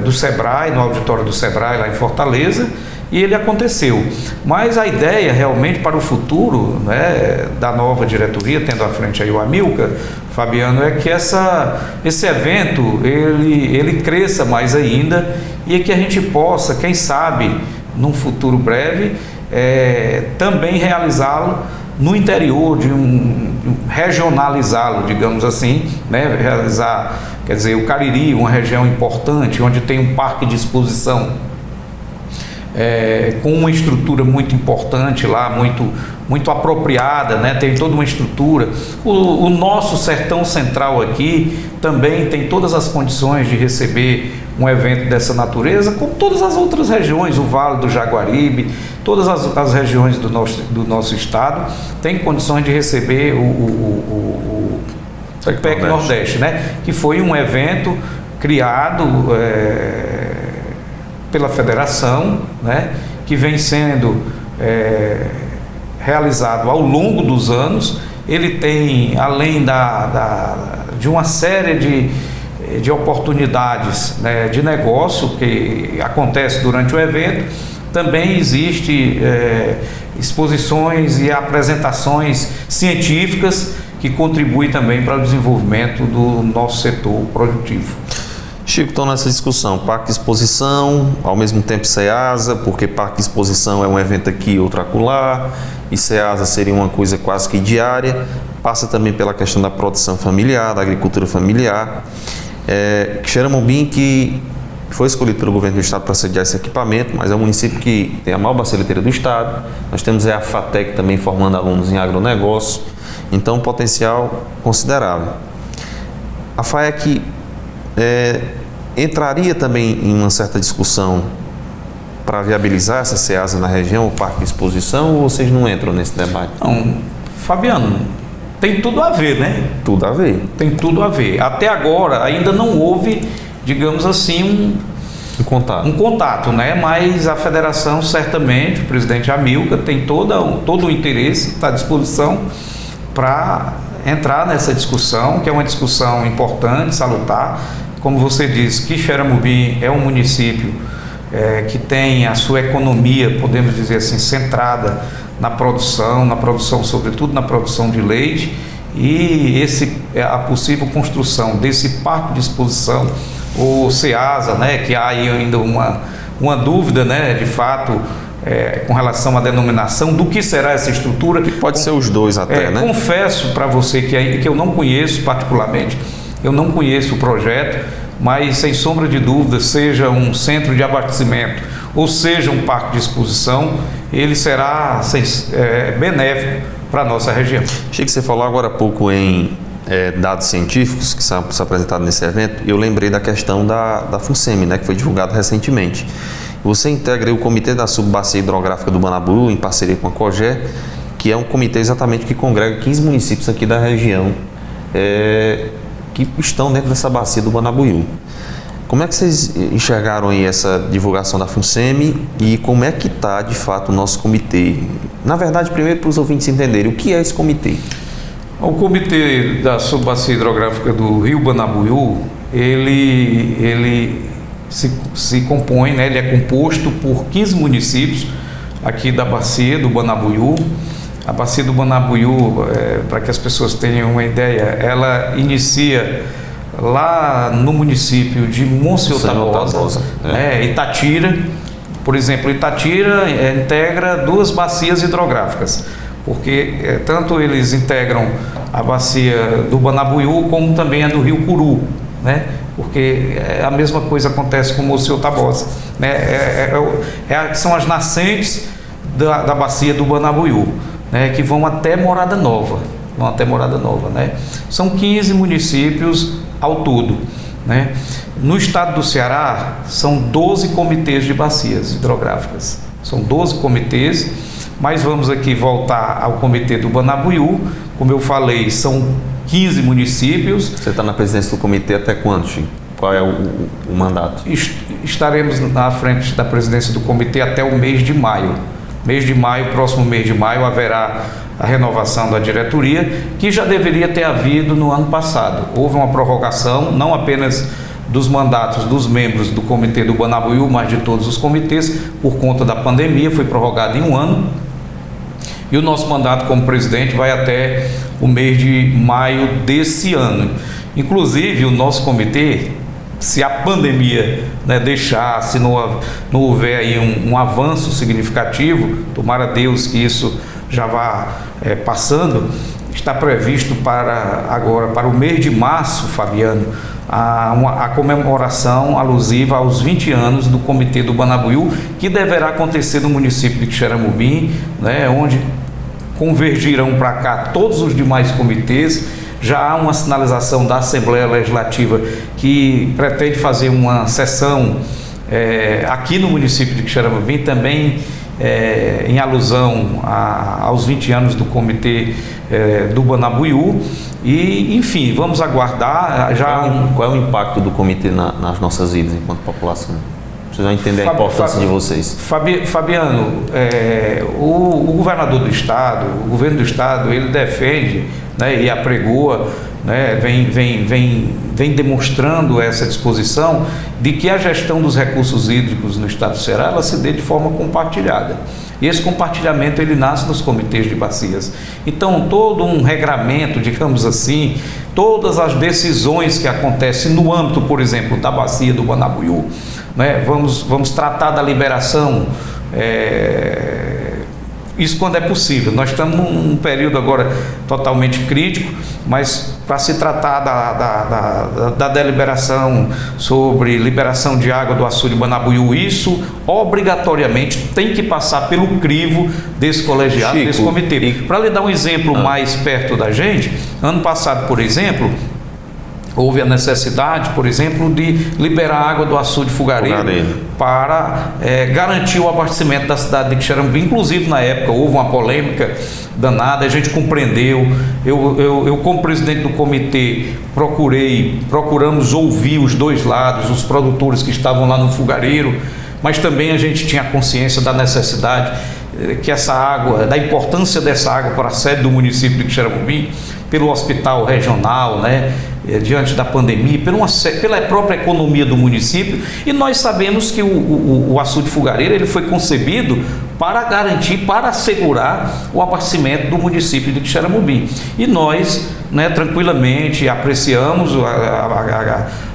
do Sebrae, no auditório do Sebrae, lá em Fortaleza, e ele aconteceu. Mas a ideia realmente para o futuro, né, da nova diretoria, tendo à frente aí o Amilcar, Fabiano, é que esse evento ele cresça mais ainda e que a gente possa, quem sabe, num futuro breve, também realizá-lo no interior, regionalizá-lo, digamos assim, né, realizar, quer dizer, o Cariri, uma região importante, onde tem um parque de exposição com uma estrutura muito importante lá, muito apropriada, né? Tem toda uma estrutura. O nosso sertão central aqui também tem todas as condições de receber um evento dessa natureza, como todas as outras regiões, o Vale do Jaguaribe, todas as regiões do nosso estado têm condições de receber o PEC Nordeste, né? Que foi um evento criado pela federação, né, que vem sendo realizado ao longo dos anos. Ele tem, além de uma série de oportunidades, né, de negócio que acontece durante o evento, também existe exposições e apresentações científicas que contribuem também para o desenvolvimento do nosso setor produtivo. Chico, estou nessa discussão, Parque Exposição, ao mesmo tempo Ceasa, porque Parque Exposição é um evento aqui, outro acolá, e Ceasa seria uma coisa quase que diária, passa também pela questão da produção familiar, da agricultura familiar. Xeramobim, que foi escolhido pelo governo do estado para sediar esse equipamento, mas é um município que tem a maior bacia leiteira do estado, nós temos a FATEC também formando alunos em agronegócio, então um potencial considerável. A FAEC entraria também em uma certa discussão para viabilizar essa Ceasa na região, o Parque de Exposição, ou vocês não entram nesse debate? Não, Fabiano, tem tudo a ver, né? Tudo a ver. Tem tudo a ver. Até agora ainda não houve, digamos assim, um contato, né? Mas a federação certamente, o presidente Amilcar tem todo o interesse, está à disposição para entrar nessa discussão, que é uma discussão importante, salutar. Como você disse, Quixeramobim é um município que tem a sua economia, podemos dizer assim, centrada na produção sobretudo na produção de leite, e a possível construção desse parque de exposição, o CEASA, né, que há aí ainda uma dúvida, né, de fato, com relação à denominação do que será essa estrutura. Que pode ser os dois até, né? Confesso para você que eu não conheço particularmente, eu não conheço o projeto, mas sem sombra de dúvida, seja um centro de abastecimento ou seja um parque de exposição, ele será benéfico para a nossa região. Achei que você falou agora há pouco em dados científicos que são apresentados nesse evento. Eu lembrei da questão da FUNSEMI, né, que foi divulgado recentemente. Você integra o Comitê da Subbacia Hidrográfica do Banabuiú, em parceria com a COGÉ, que é um comitê exatamente que congrega 15 municípios aqui da região que estão dentro dessa bacia do Banabuiú. Como é que vocês enxergaram aí essa divulgação da FUNSEMI e como é que está, de fato, o nosso comitê? Na verdade, primeiro para os ouvintes entenderem, o que é esse comitê? O Comitê da Subbacia Hidrográfica do Rio Banabuiú, ele se compõe, né, ele é composto por 15 municípios aqui da bacia do Banabuiú. A bacia do Banabuiú, para que as pessoas tenham uma ideia, ela inicia lá no município de Monsenhor Tabosa, Itatira. Por exemplo, Itatira integra 2 bacias hidrográficas, porque tanto eles integram a bacia do Banabuiú como também a do Rio Curu, né? Porque a mesma coisa acontece com Monsenhor Tabosa, né? São as nascentes da bacia do Banabuiú, né? Que vão até Morada Nova, né? São 15 municípios ao todo, né? No estado do Ceará são 12 comitês de bacias hidrográficas, são 12 comitês, mas vamos aqui voltar ao comitê do Banabuiú. Como eu falei, são 15 municípios. Você está na presidência do comitê até quando, Chico? Qual é o mandato? Estaremos na frente da presidência do comitê até o mês de maio. Próximo mês de maio, haverá a renovação da diretoria, que já deveria ter havido no ano passado. Houve uma prorrogação, não apenas dos mandatos dos membros do comitê do Banabuiú, mas de todos os comitês, por conta da pandemia, foi prorrogado em 1 ano. E o nosso mandato como presidente vai até o mês de maio desse ano. Inclusive, o nosso comitê, se a pandemia, né, deixar, se não houver aí um avanço significativo, tomara Deus que isso já vá passando, está previsto para o mês de março, Fabiano, a comemoração alusiva aos 20 anos do Comitê do Banabuiú, que deverá acontecer no município de Quixeramobim, né, onde convergirão para cá todos os demais comitês. Já há uma sinalização da Assembleia Legislativa que pretende fazer uma sessão aqui no município de Quixeramobim, também em alusão aos 20 anos do Comitê do Banabuiú. E, enfim, vamos aguardar. Qual é o impacto do comitê nas nossas vidas enquanto população? Vocês vão entender a importância de vocês. Fabiano, o governador do estado, o governo do estado, ele defende, né, e apregoa, né, vem demonstrando essa disposição de que a gestão dos recursos hídricos no estado do Ceará, ela se dê de forma compartilhada. E esse compartilhamento, ele nasce nos comitês de bacias. Então, todo um regramento, digamos assim, todas as decisões que acontecem no âmbito, por exemplo, da bacia do Banabuiú, né, vamos tratar da liberação, isso quando é possível. Nós estamos num período agora totalmente crítico, mas para se tratar da deliberação sobre liberação de água do açude Banabuiú, isso obrigatoriamente tem que passar pelo crivo desse colegiado, desse comitê. Para lhe dar um exemplo mais perto da gente, ano passado, por exemplo, houve a necessidade, por exemplo, de liberar água do açude Fogareiro para garantir o abastecimento da cidade de Quixeramobim. Inclusive, na época, houve uma polêmica danada, a gente compreendeu. Eu como presidente do comitê, procuramos ouvir os dois lados, os produtores que estavam lá no Fogareiro, mas também a gente tinha consciência da necessidade que essa água, da importância dessa água para a sede do município de Quixeramobim, pelo hospital regional, né? diante da pandemia, pela própria economia do município, e nós sabemos que o açude Fogareira ele foi concebido para garantir, para assegurar o abastecimento do município de Quixeramobim. E nós, né, tranquilamente apreciamos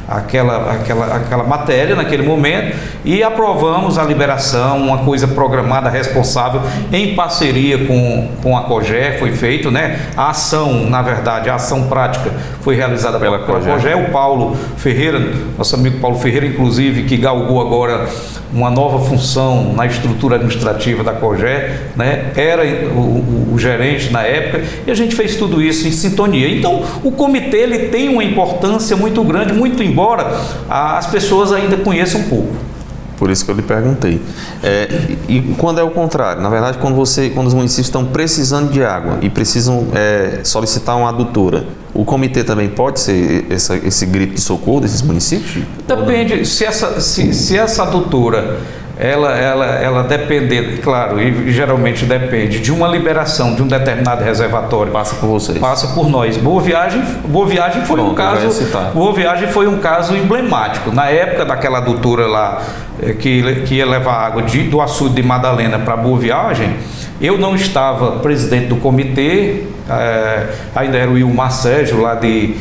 aquela matéria naquele momento e aprovamos a liberação, uma coisa programada, responsável, em parceria com a COGÉ, foi feito, né? A ação, na verdade, a ação prática foi realizada pela COGÉ. O Paulo Ferreira, nosso amigo Paulo Ferreira, inclusive, que galgou agora uma nova função na estrutura administrativa da COGÉ, né? Era o gerente na época, e a gente fez tudo isso em sintonia. Então, o comitê ele tem uma importância muito grande, muito embora as pessoas ainda conheçam um pouco. Por isso que eu lhe perguntei. E quando é o contrário? Na verdade, quando os municípios estão precisando de água e precisam solicitar uma adutora, o comitê também pode ser esse grito de socorro desses municípios? Depende, se essa adutora ela depender, claro, e geralmente depende de uma liberação de um determinado reservatório. Passa por vocês. Passa por nós. Boa Viagem foi um caso. Boa Viagem foi um caso emblemático. Na época daquela adutora lá que ia levar água do açude de Madalena para Boa Viagem, eu não estava presidente do comitê, ainda era o Ilmar Sérgio lá de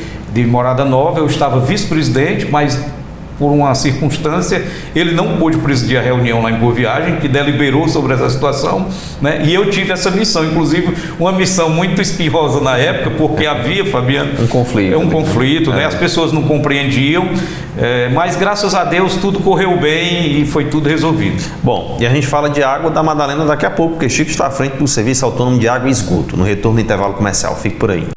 Morada Nova, eu estava vice-presidente, mas por uma circunstância, ele não pôde presidir a reunião lá em Boa Viagem, que deliberou sobre essa situação, né? E eu tive essa missão, inclusive uma missão muito espinhosa na época, porque havia, Fabiano, um conflito, né? As pessoas não compreendiam, mas graças a Deus tudo correu bem e foi tudo resolvido. Bom, e a gente fala de água da Madalena daqui a pouco, porque Chico está à frente do Serviço Autônomo de Água e Esgoto, no retorno do intervalo comercial. Fique por aí.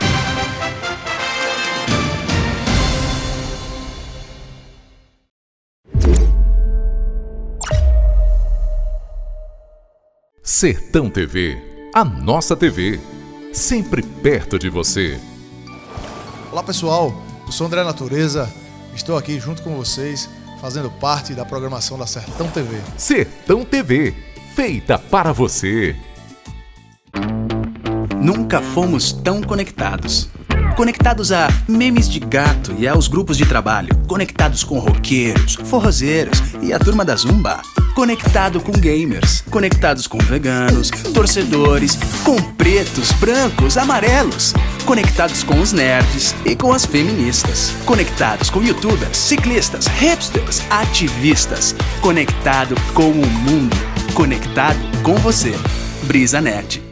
Sertão TV, a nossa TV, sempre perto de você. Olá pessoal, eu sou André Natureza, estou aqui junto com vocês, fazendo parte da programação da Sertão TV. Sertão TV, feita para você. Nunca fomos tão conectados. Conectados a memes de gato e aos grupos de trabalho. Conectados com roqueiros, forrozeiros e a turma da Zumba. Conectado com gamers. Conectados com veganos, torcedores, com pretos, brancos, amarelos. Conectados com os nerds e com as feministas. Conectados com youtubers, ciclistas, hipsters, ativistas. Conectado com o mundo. Conectado com você. Brisa Nerd.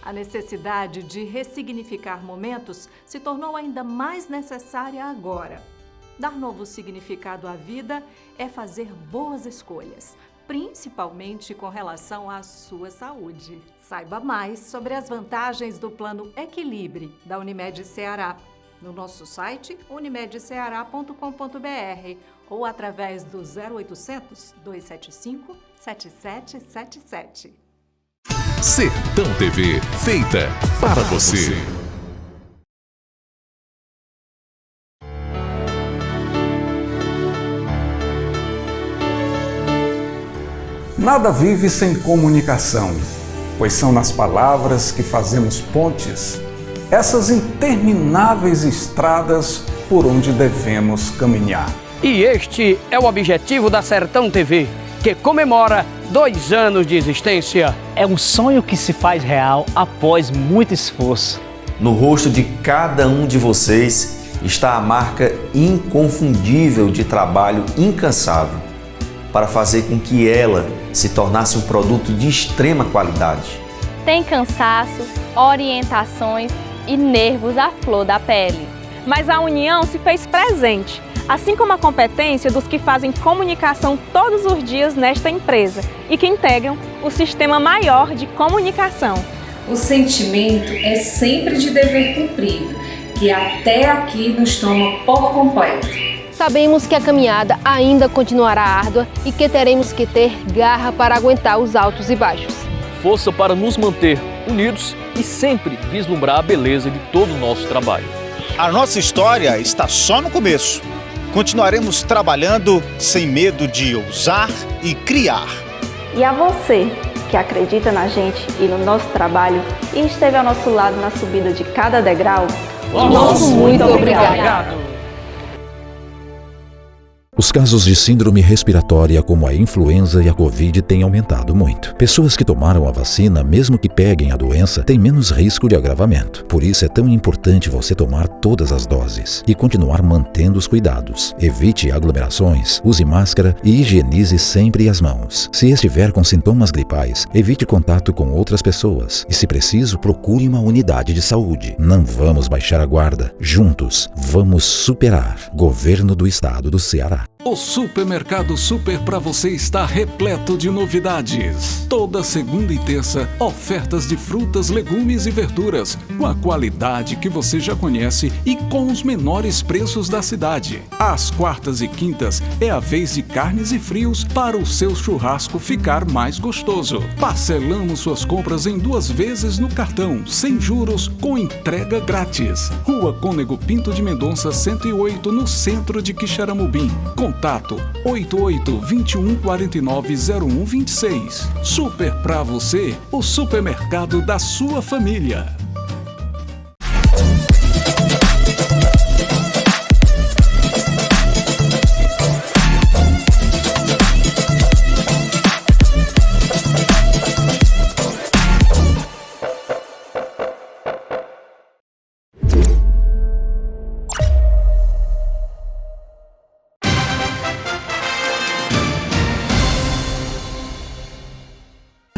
A necessidade de ressignificar momentos se tornou ainda mais necessária agora. Dar novo significado à vida é fazer boas escolhas, principalmente com relação à sua saúde. Saiba mais sobre as vantagens do Plano Equilibre da Unimed Ceará no nosso site unimedceara.com.br ou através do 0800 275 7777. Sertão TV, feita para você. Nada vive sem comunicação, pois são nas palavras que fazemos pontes, essas intermináveis estradas por onde devemos caminhar. E este é o objetivo da Sertão TV, que comemora 2 anos de existência. É um sonho que se faz real após muito esforço. No rosto de cada um de vocês está a marca inconfundível de trabalho incansável para fazer com que ela se tornasse um produto de extrema qualidade. Tem cansaço, orientações e nervos à flor da pele. Mas a união se fez presente, assim como a competência dos que fazem comunicação todos os dias nesta empresa e que integram o sistema maior de comunicação. O sentimento é sempre de dever cumprido, que até aqui nos toma por completo. Sabemos que a caminhada ainda continuará árdua e que teremos que ter garra para aguentar os altos e baixos. Força para nos manter unidos e sempre vislumbrar a beleza de todo o nosso trabalho. A nossa história está só no começo. Continuaremos trabalhando sem medo de ousar e criar. E a você, que acredita na gente e no nosso trabalho e esteve ao nosso lado na subida de cada degrau, Nosso muito obrigado. Os casos de síndrome respiratória como a influenza e a Covid têm aumentado muito. Pessoas que tomaram a vacina, mesmo que peguem a doença, têm menos risco de agravamento. Por isso é tão importante você tomar todas as doses e continuar mantendo os cuidados. Evite aglomerações, use máscara e higienize sempre as mãos. Se estiver com sintomas gripais, evite contato com outras pessoas e, se preciso, procure uma unidade de saúde. Não vamos baixar a guarda. Juntos, vamos superar. Governo do Estado do Ceará. O Supermercado Super para você está repleto de novidades. Toda segunda e terça, ofertas de frutas, legumes e verduras, com a qualidade que você já conhece e com os menores preços da cidade. Às quartas e quintas é a vez de carnes e frios para o seu churrasco ficar mais gostoso. Parcelamos suas compras em 2 vezes no cartão, sem juros, com entrega grátis. Rua Cônego Pinto de Mendonça, 108, no centro de Quixeramobim. Contato 88-2149-0126. Super pra você, o supermercado da sua família.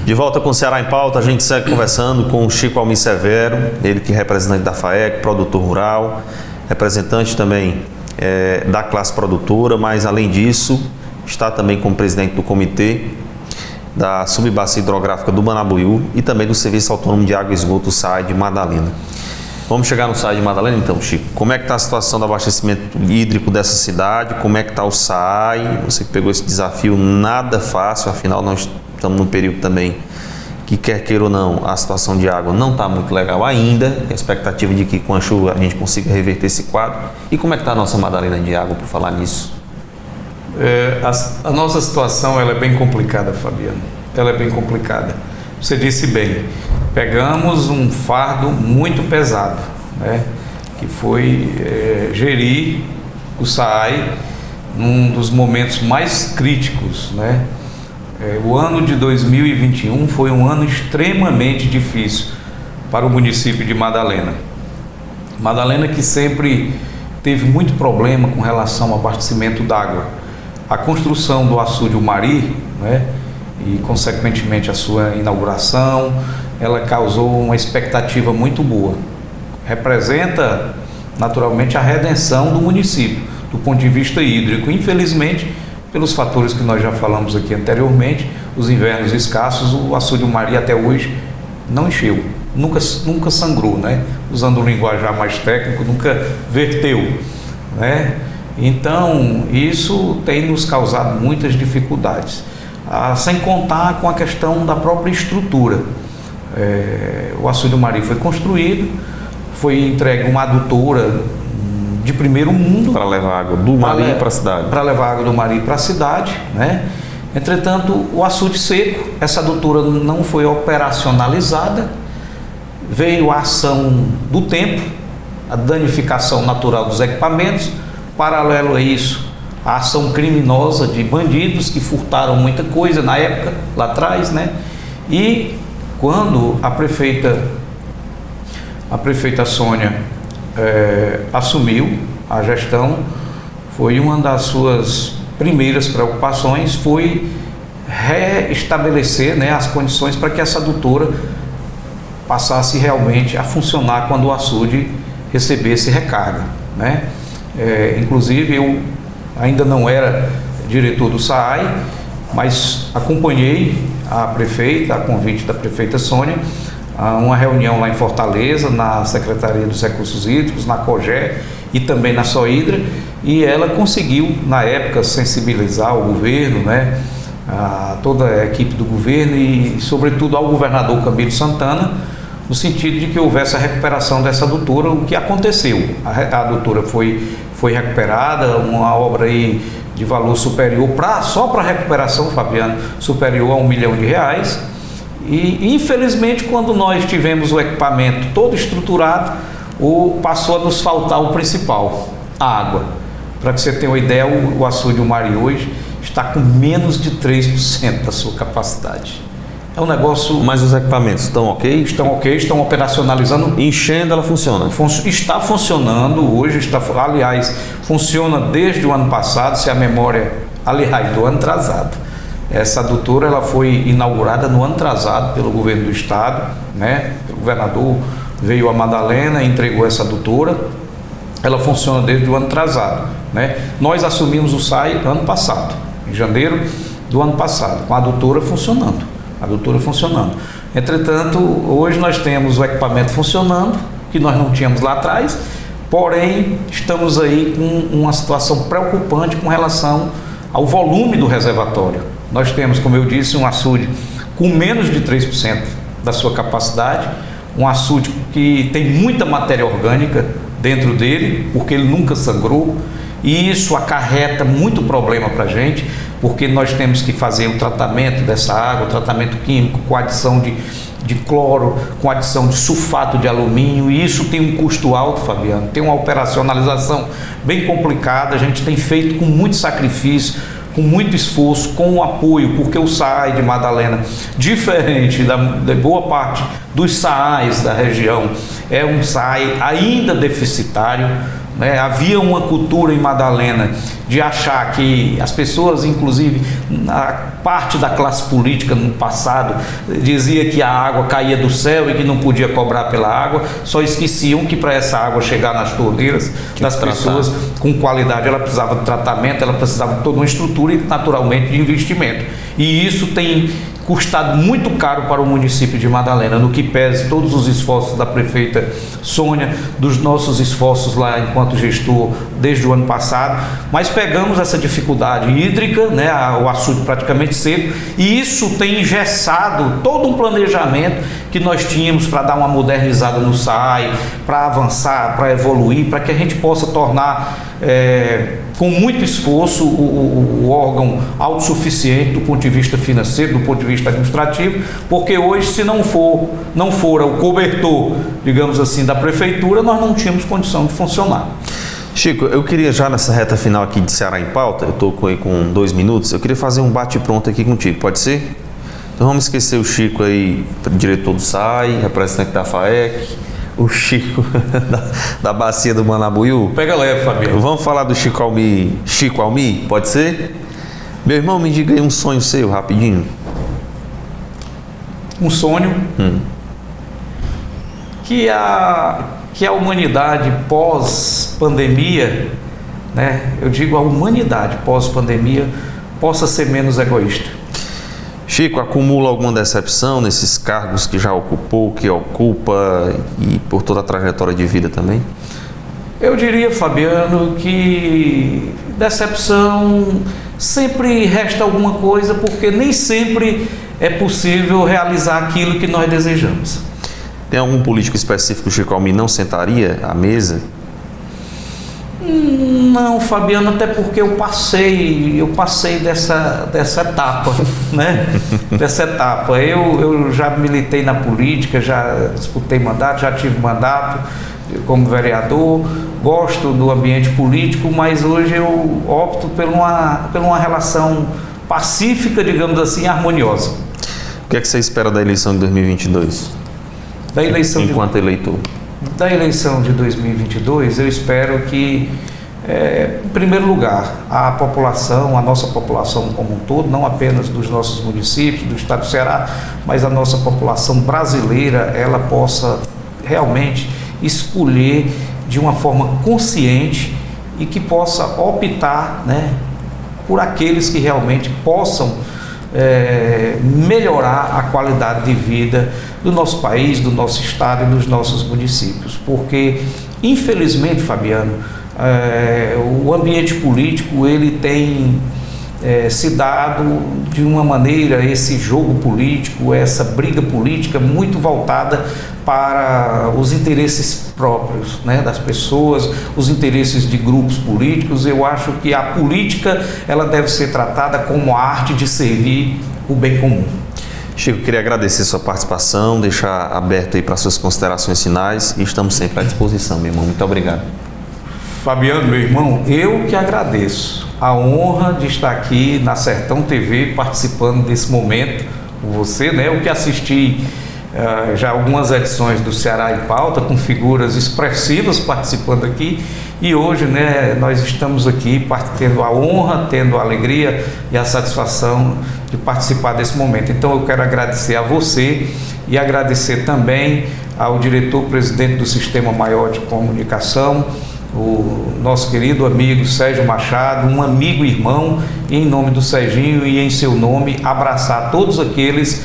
De volta com o Ceará em Pauta, a gente segue conversando com o Chico Almir Severo, ele que é representante da FAEC, produtor rural, representante também da classe produtora, mas além disso, está também como presidente do comitê da Subbacia Hidrográfica do Manabuiú e também do Serviço Autônomo de Água e Esgoto SAI de Madalena. Vamos chegar no SAI de Madalena então, Chico. Como é que está a situação do abastecimento hídrico dessa cidade? Como é que está o SAI? Você que pegou esse desafio, nada fácil, afinal nós estamos num período também que, quer queira ou não, a situação de água não está muito legal ainda. A expectativa de que com a chuva a gente consiga reverter esse quadro. E como é que está a nossa Madalena de água, por falar nisso? A nossa situação ela é bem complicada, Fabiano. Ela é bem complicada. Você disse bem, pegamos um fardo muito pesado, né? Que foi gerir o SAI num dos momentos mais críticos, né? O ano de 2021 foi um ano extremamente difícil para o município de Madalena. Madalena que sempre teve muito problema com relação ao abastecimento d'água. A construção do açude Mari, né, e consequentemente a sua inauguração, ela causou uma expectativa muito boa. Representa naturalmente a redenção do município, do ponto de vista hídrico. Infelizmente, pelos fatores que nós já falamos aqui anteriormente, os invernos escassos, o açude Mari até hoje não encheu, nunca sangrou, né? Usando um linguajar mais técnico, nunca verteu, né? Então, isso tem nos causado muitas dificuldades, sem contar com a questão da própria estrutura. O açude Mari foi construído, foi entregue uma adutora de primeiro mundo para levar água do Mari para a cidade. Para levar água do Mari para a cidade, né? Entretanto, o açude seco, essa adutora não foi operacionalizada, veio a ação do tempo, a danificação natural dos equipamentos, paralelo a isso, a ação criminosa de bandidos que furtaram muita coisa na época, lá atrás, né? E quando a prefeita Sônia assumiu a gestão, foi uma das suas primeiras preocupações, foi reestabelecer, né, as condições para que essa adutora passasse realmente a funcionar quando o açude recebesse recarga, né? Inclusive eu ainda não era diretor do SAI, mas acompanhei a prefeita, a convite da prefeita Sônia, a uma reunião lá em Fortaleza, na Secretaria dos Recursos Hídricos, na COGÉ e também na Sohidra, e ela conseguiu, na época, sensibilizar o governo, né, toda a equipe do governo e, sobretudo, ao governador Camilo Santana, no sentido de que houvesse a recuperação dessa adutora, o que aconteceu. A adutora foi recuperada, uma obra aí de valor superior, só para a recuperação, Fabiano, superior a R$1 milhão. E, infelizmente, quando nós tivemos o equipamento todo estruturado, passou a nos faltar o principal, a água. Para que você tenha uma ideia, o açude Umari hoje está com menos de 3% da sua capacidade. É um negócio... Mas os equipamentos estão ok? Estão ok, estão operacionalizando. Enchendo, ela funciona? Está funcionando hoje, aliás, funciona desde o ano passado, se a memória, aliás, do ano atrasado. Essa adutora ela foi inaugurada no ano atrasado pelo governo do estado, né? O governador veio a Madalena e entregou essa adutora. Ela funciona desde o ano atrasado, né? Nós assumimos o SAI ano passado, em janeiro do ano passado, com a adutora funcionando. Entretanto, hoje nós temos o equipamento funcionando, que nós não tínhamos lá atrás, porém estamos aí com uma situação preocupante com relação ao volume do reservatório. Nós temos, como eu disse, um açude com menos de 3% da sua capacidade, um açude que tem muita matéria orgânica dentro dele, porque ele nunca sangrou, e isso acarreta muito problema para a gente, porque nós temos que fazer o tratamento dessa água, o tratamento químico com adição de cloro, com adição de sulfato de alumínio, e isso tem um custo alto, Fabiano, tem uma operacionalização bem complicada, a gente tem feito com muito sacrifício, com muito esforço, com o apoio, porque o SAI de Madalena, diferente da boa parte dos SAIs da região, é um SAI ainda deficitário, né? Havia uma cultura em Madalena de achar que as pessoas, inclusive a parte da classe política no passado, dizia que a água caía do céu e que não podia cobrar pela água, só esqueciam que para essa água chegar nas torneiras das pessoas com qualidade, ela precisava de tratamento, ela precisava de toda uma estrutura e naturalmente de investimento. E isso tem custado muito caro para o município de Madalena, no que pese todos os esforços da prefeita Sônia, dos nossos esforços lá enquanto gestor desde o ano passado, mas pegamos essa dificuldade hídrica, né, o açude praticamente seco, e isso tem engessado todo um planejamento que nós tínhamos para dar uma modernizada no SAI, para avançar, para evoluir, para que a gente possa tornar com muito esforço o órgão autossuficiente do ponto de vista financeiro, do ponto de vista administrativo, porque hoje, se não fora o cobertor, digamos assim, da prefeitura, nós não tínhamos condição de funcionar. Chico, eu queria já nessa reta final aqui de Ceará em Pauta, eu estou com 2 minutos, eu queria fazer um bate-pronto aqui contigo, pode ser? Então vamos esquecer o Chico aí, diretor do SAI, representante da FAEC, o Chico da bacia do Manabuiú. Pega leve, Fabiano. Vamos falar do Chico Almi, pode ser? Meu irmão, me diga aí um sonho seu, rapidinho. Um sonho que a humanidade pós-pandemia, né? Eu digo a humanidade pós-pandemia possa ser menos egoísta. Chico, acumula alguma decepção nesses cargos que já ocupou, que ocupa e por toda a trajetória de vida também? Eu diria, Fabiano, que decepção sempre resta alguma coisa, porque nem sempre é possível realizar aquilo que nós desejamos. Tem algum político específico que o Chico Almi não sentaria à mesa? Não, Fabiano, até porque eu passei dessa etapa, né? Dessa etapa. Eu já militei na política, já disputei mandato, já tive mandato como vereador, gosto do ambiente político, mas hoje eu opto por uma relação pacífica, digamos assim, harmoniosa. O que é que você espera da eleição de 2022? Da eleição enquanto eleitor? Da eleição de 2022, eu espero que, em primeiro lugar, a nossa população como um todo, não apenas dos nossos municípios, do estado do Ceará, mas a nossa população brasileira, ela possa realmente escolher de uma forma consciente e que possa optar, né, por aqueles que realmente possam melhorar a qualidade de vida do nosso país, do nosso estado e dos nossos municípios, porque infelizmente, Fabiano, o ambiente político ele tem se dado de uma maneira, esse jogo político, essa briga política muito voltada para os interesses próprios, né, das pessoas, os interesses de grupos políticos. Eu acho que a política ela deve ser tratada como a arte de servir o bem comum. Chico, queria agradecer sua participação, deixar aberto aí para suas considerações finais e estamos sempre à disposição, meu irmão. Muito obrigado. Fabiano, meu irmão, eu que agradeço a honra de estar aqui na Sertão TV participando desse momento com você, né? Eu que assisti já algumas edições do Ceará em Pauta com figuras expressivas participando aqui e hoje, né, nós estamos aqui tendo a honra, tendo a alegria e a satisfação de participar desse momento. Então eu quero agradecer a você e agradecer também ao diretor-presidente do Sistema Maior de Comunicação, o nosso querido amigo Sérgio Machado, um amigo e irmão, e em nome do Serginho e em seu nome abraçar todos aqueles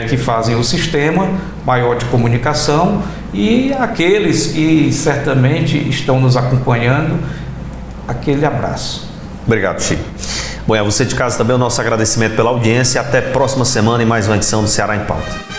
que fazem o Sistema Maior de Comunicação e aqueles que certamente estão nos acompanhando, aquele abraço. Obrigado, Chico. Bom, e a você de casa também o nosso agradecimento pela audiência. Até próxima semana em mais uma edição do Ceará em Pauta.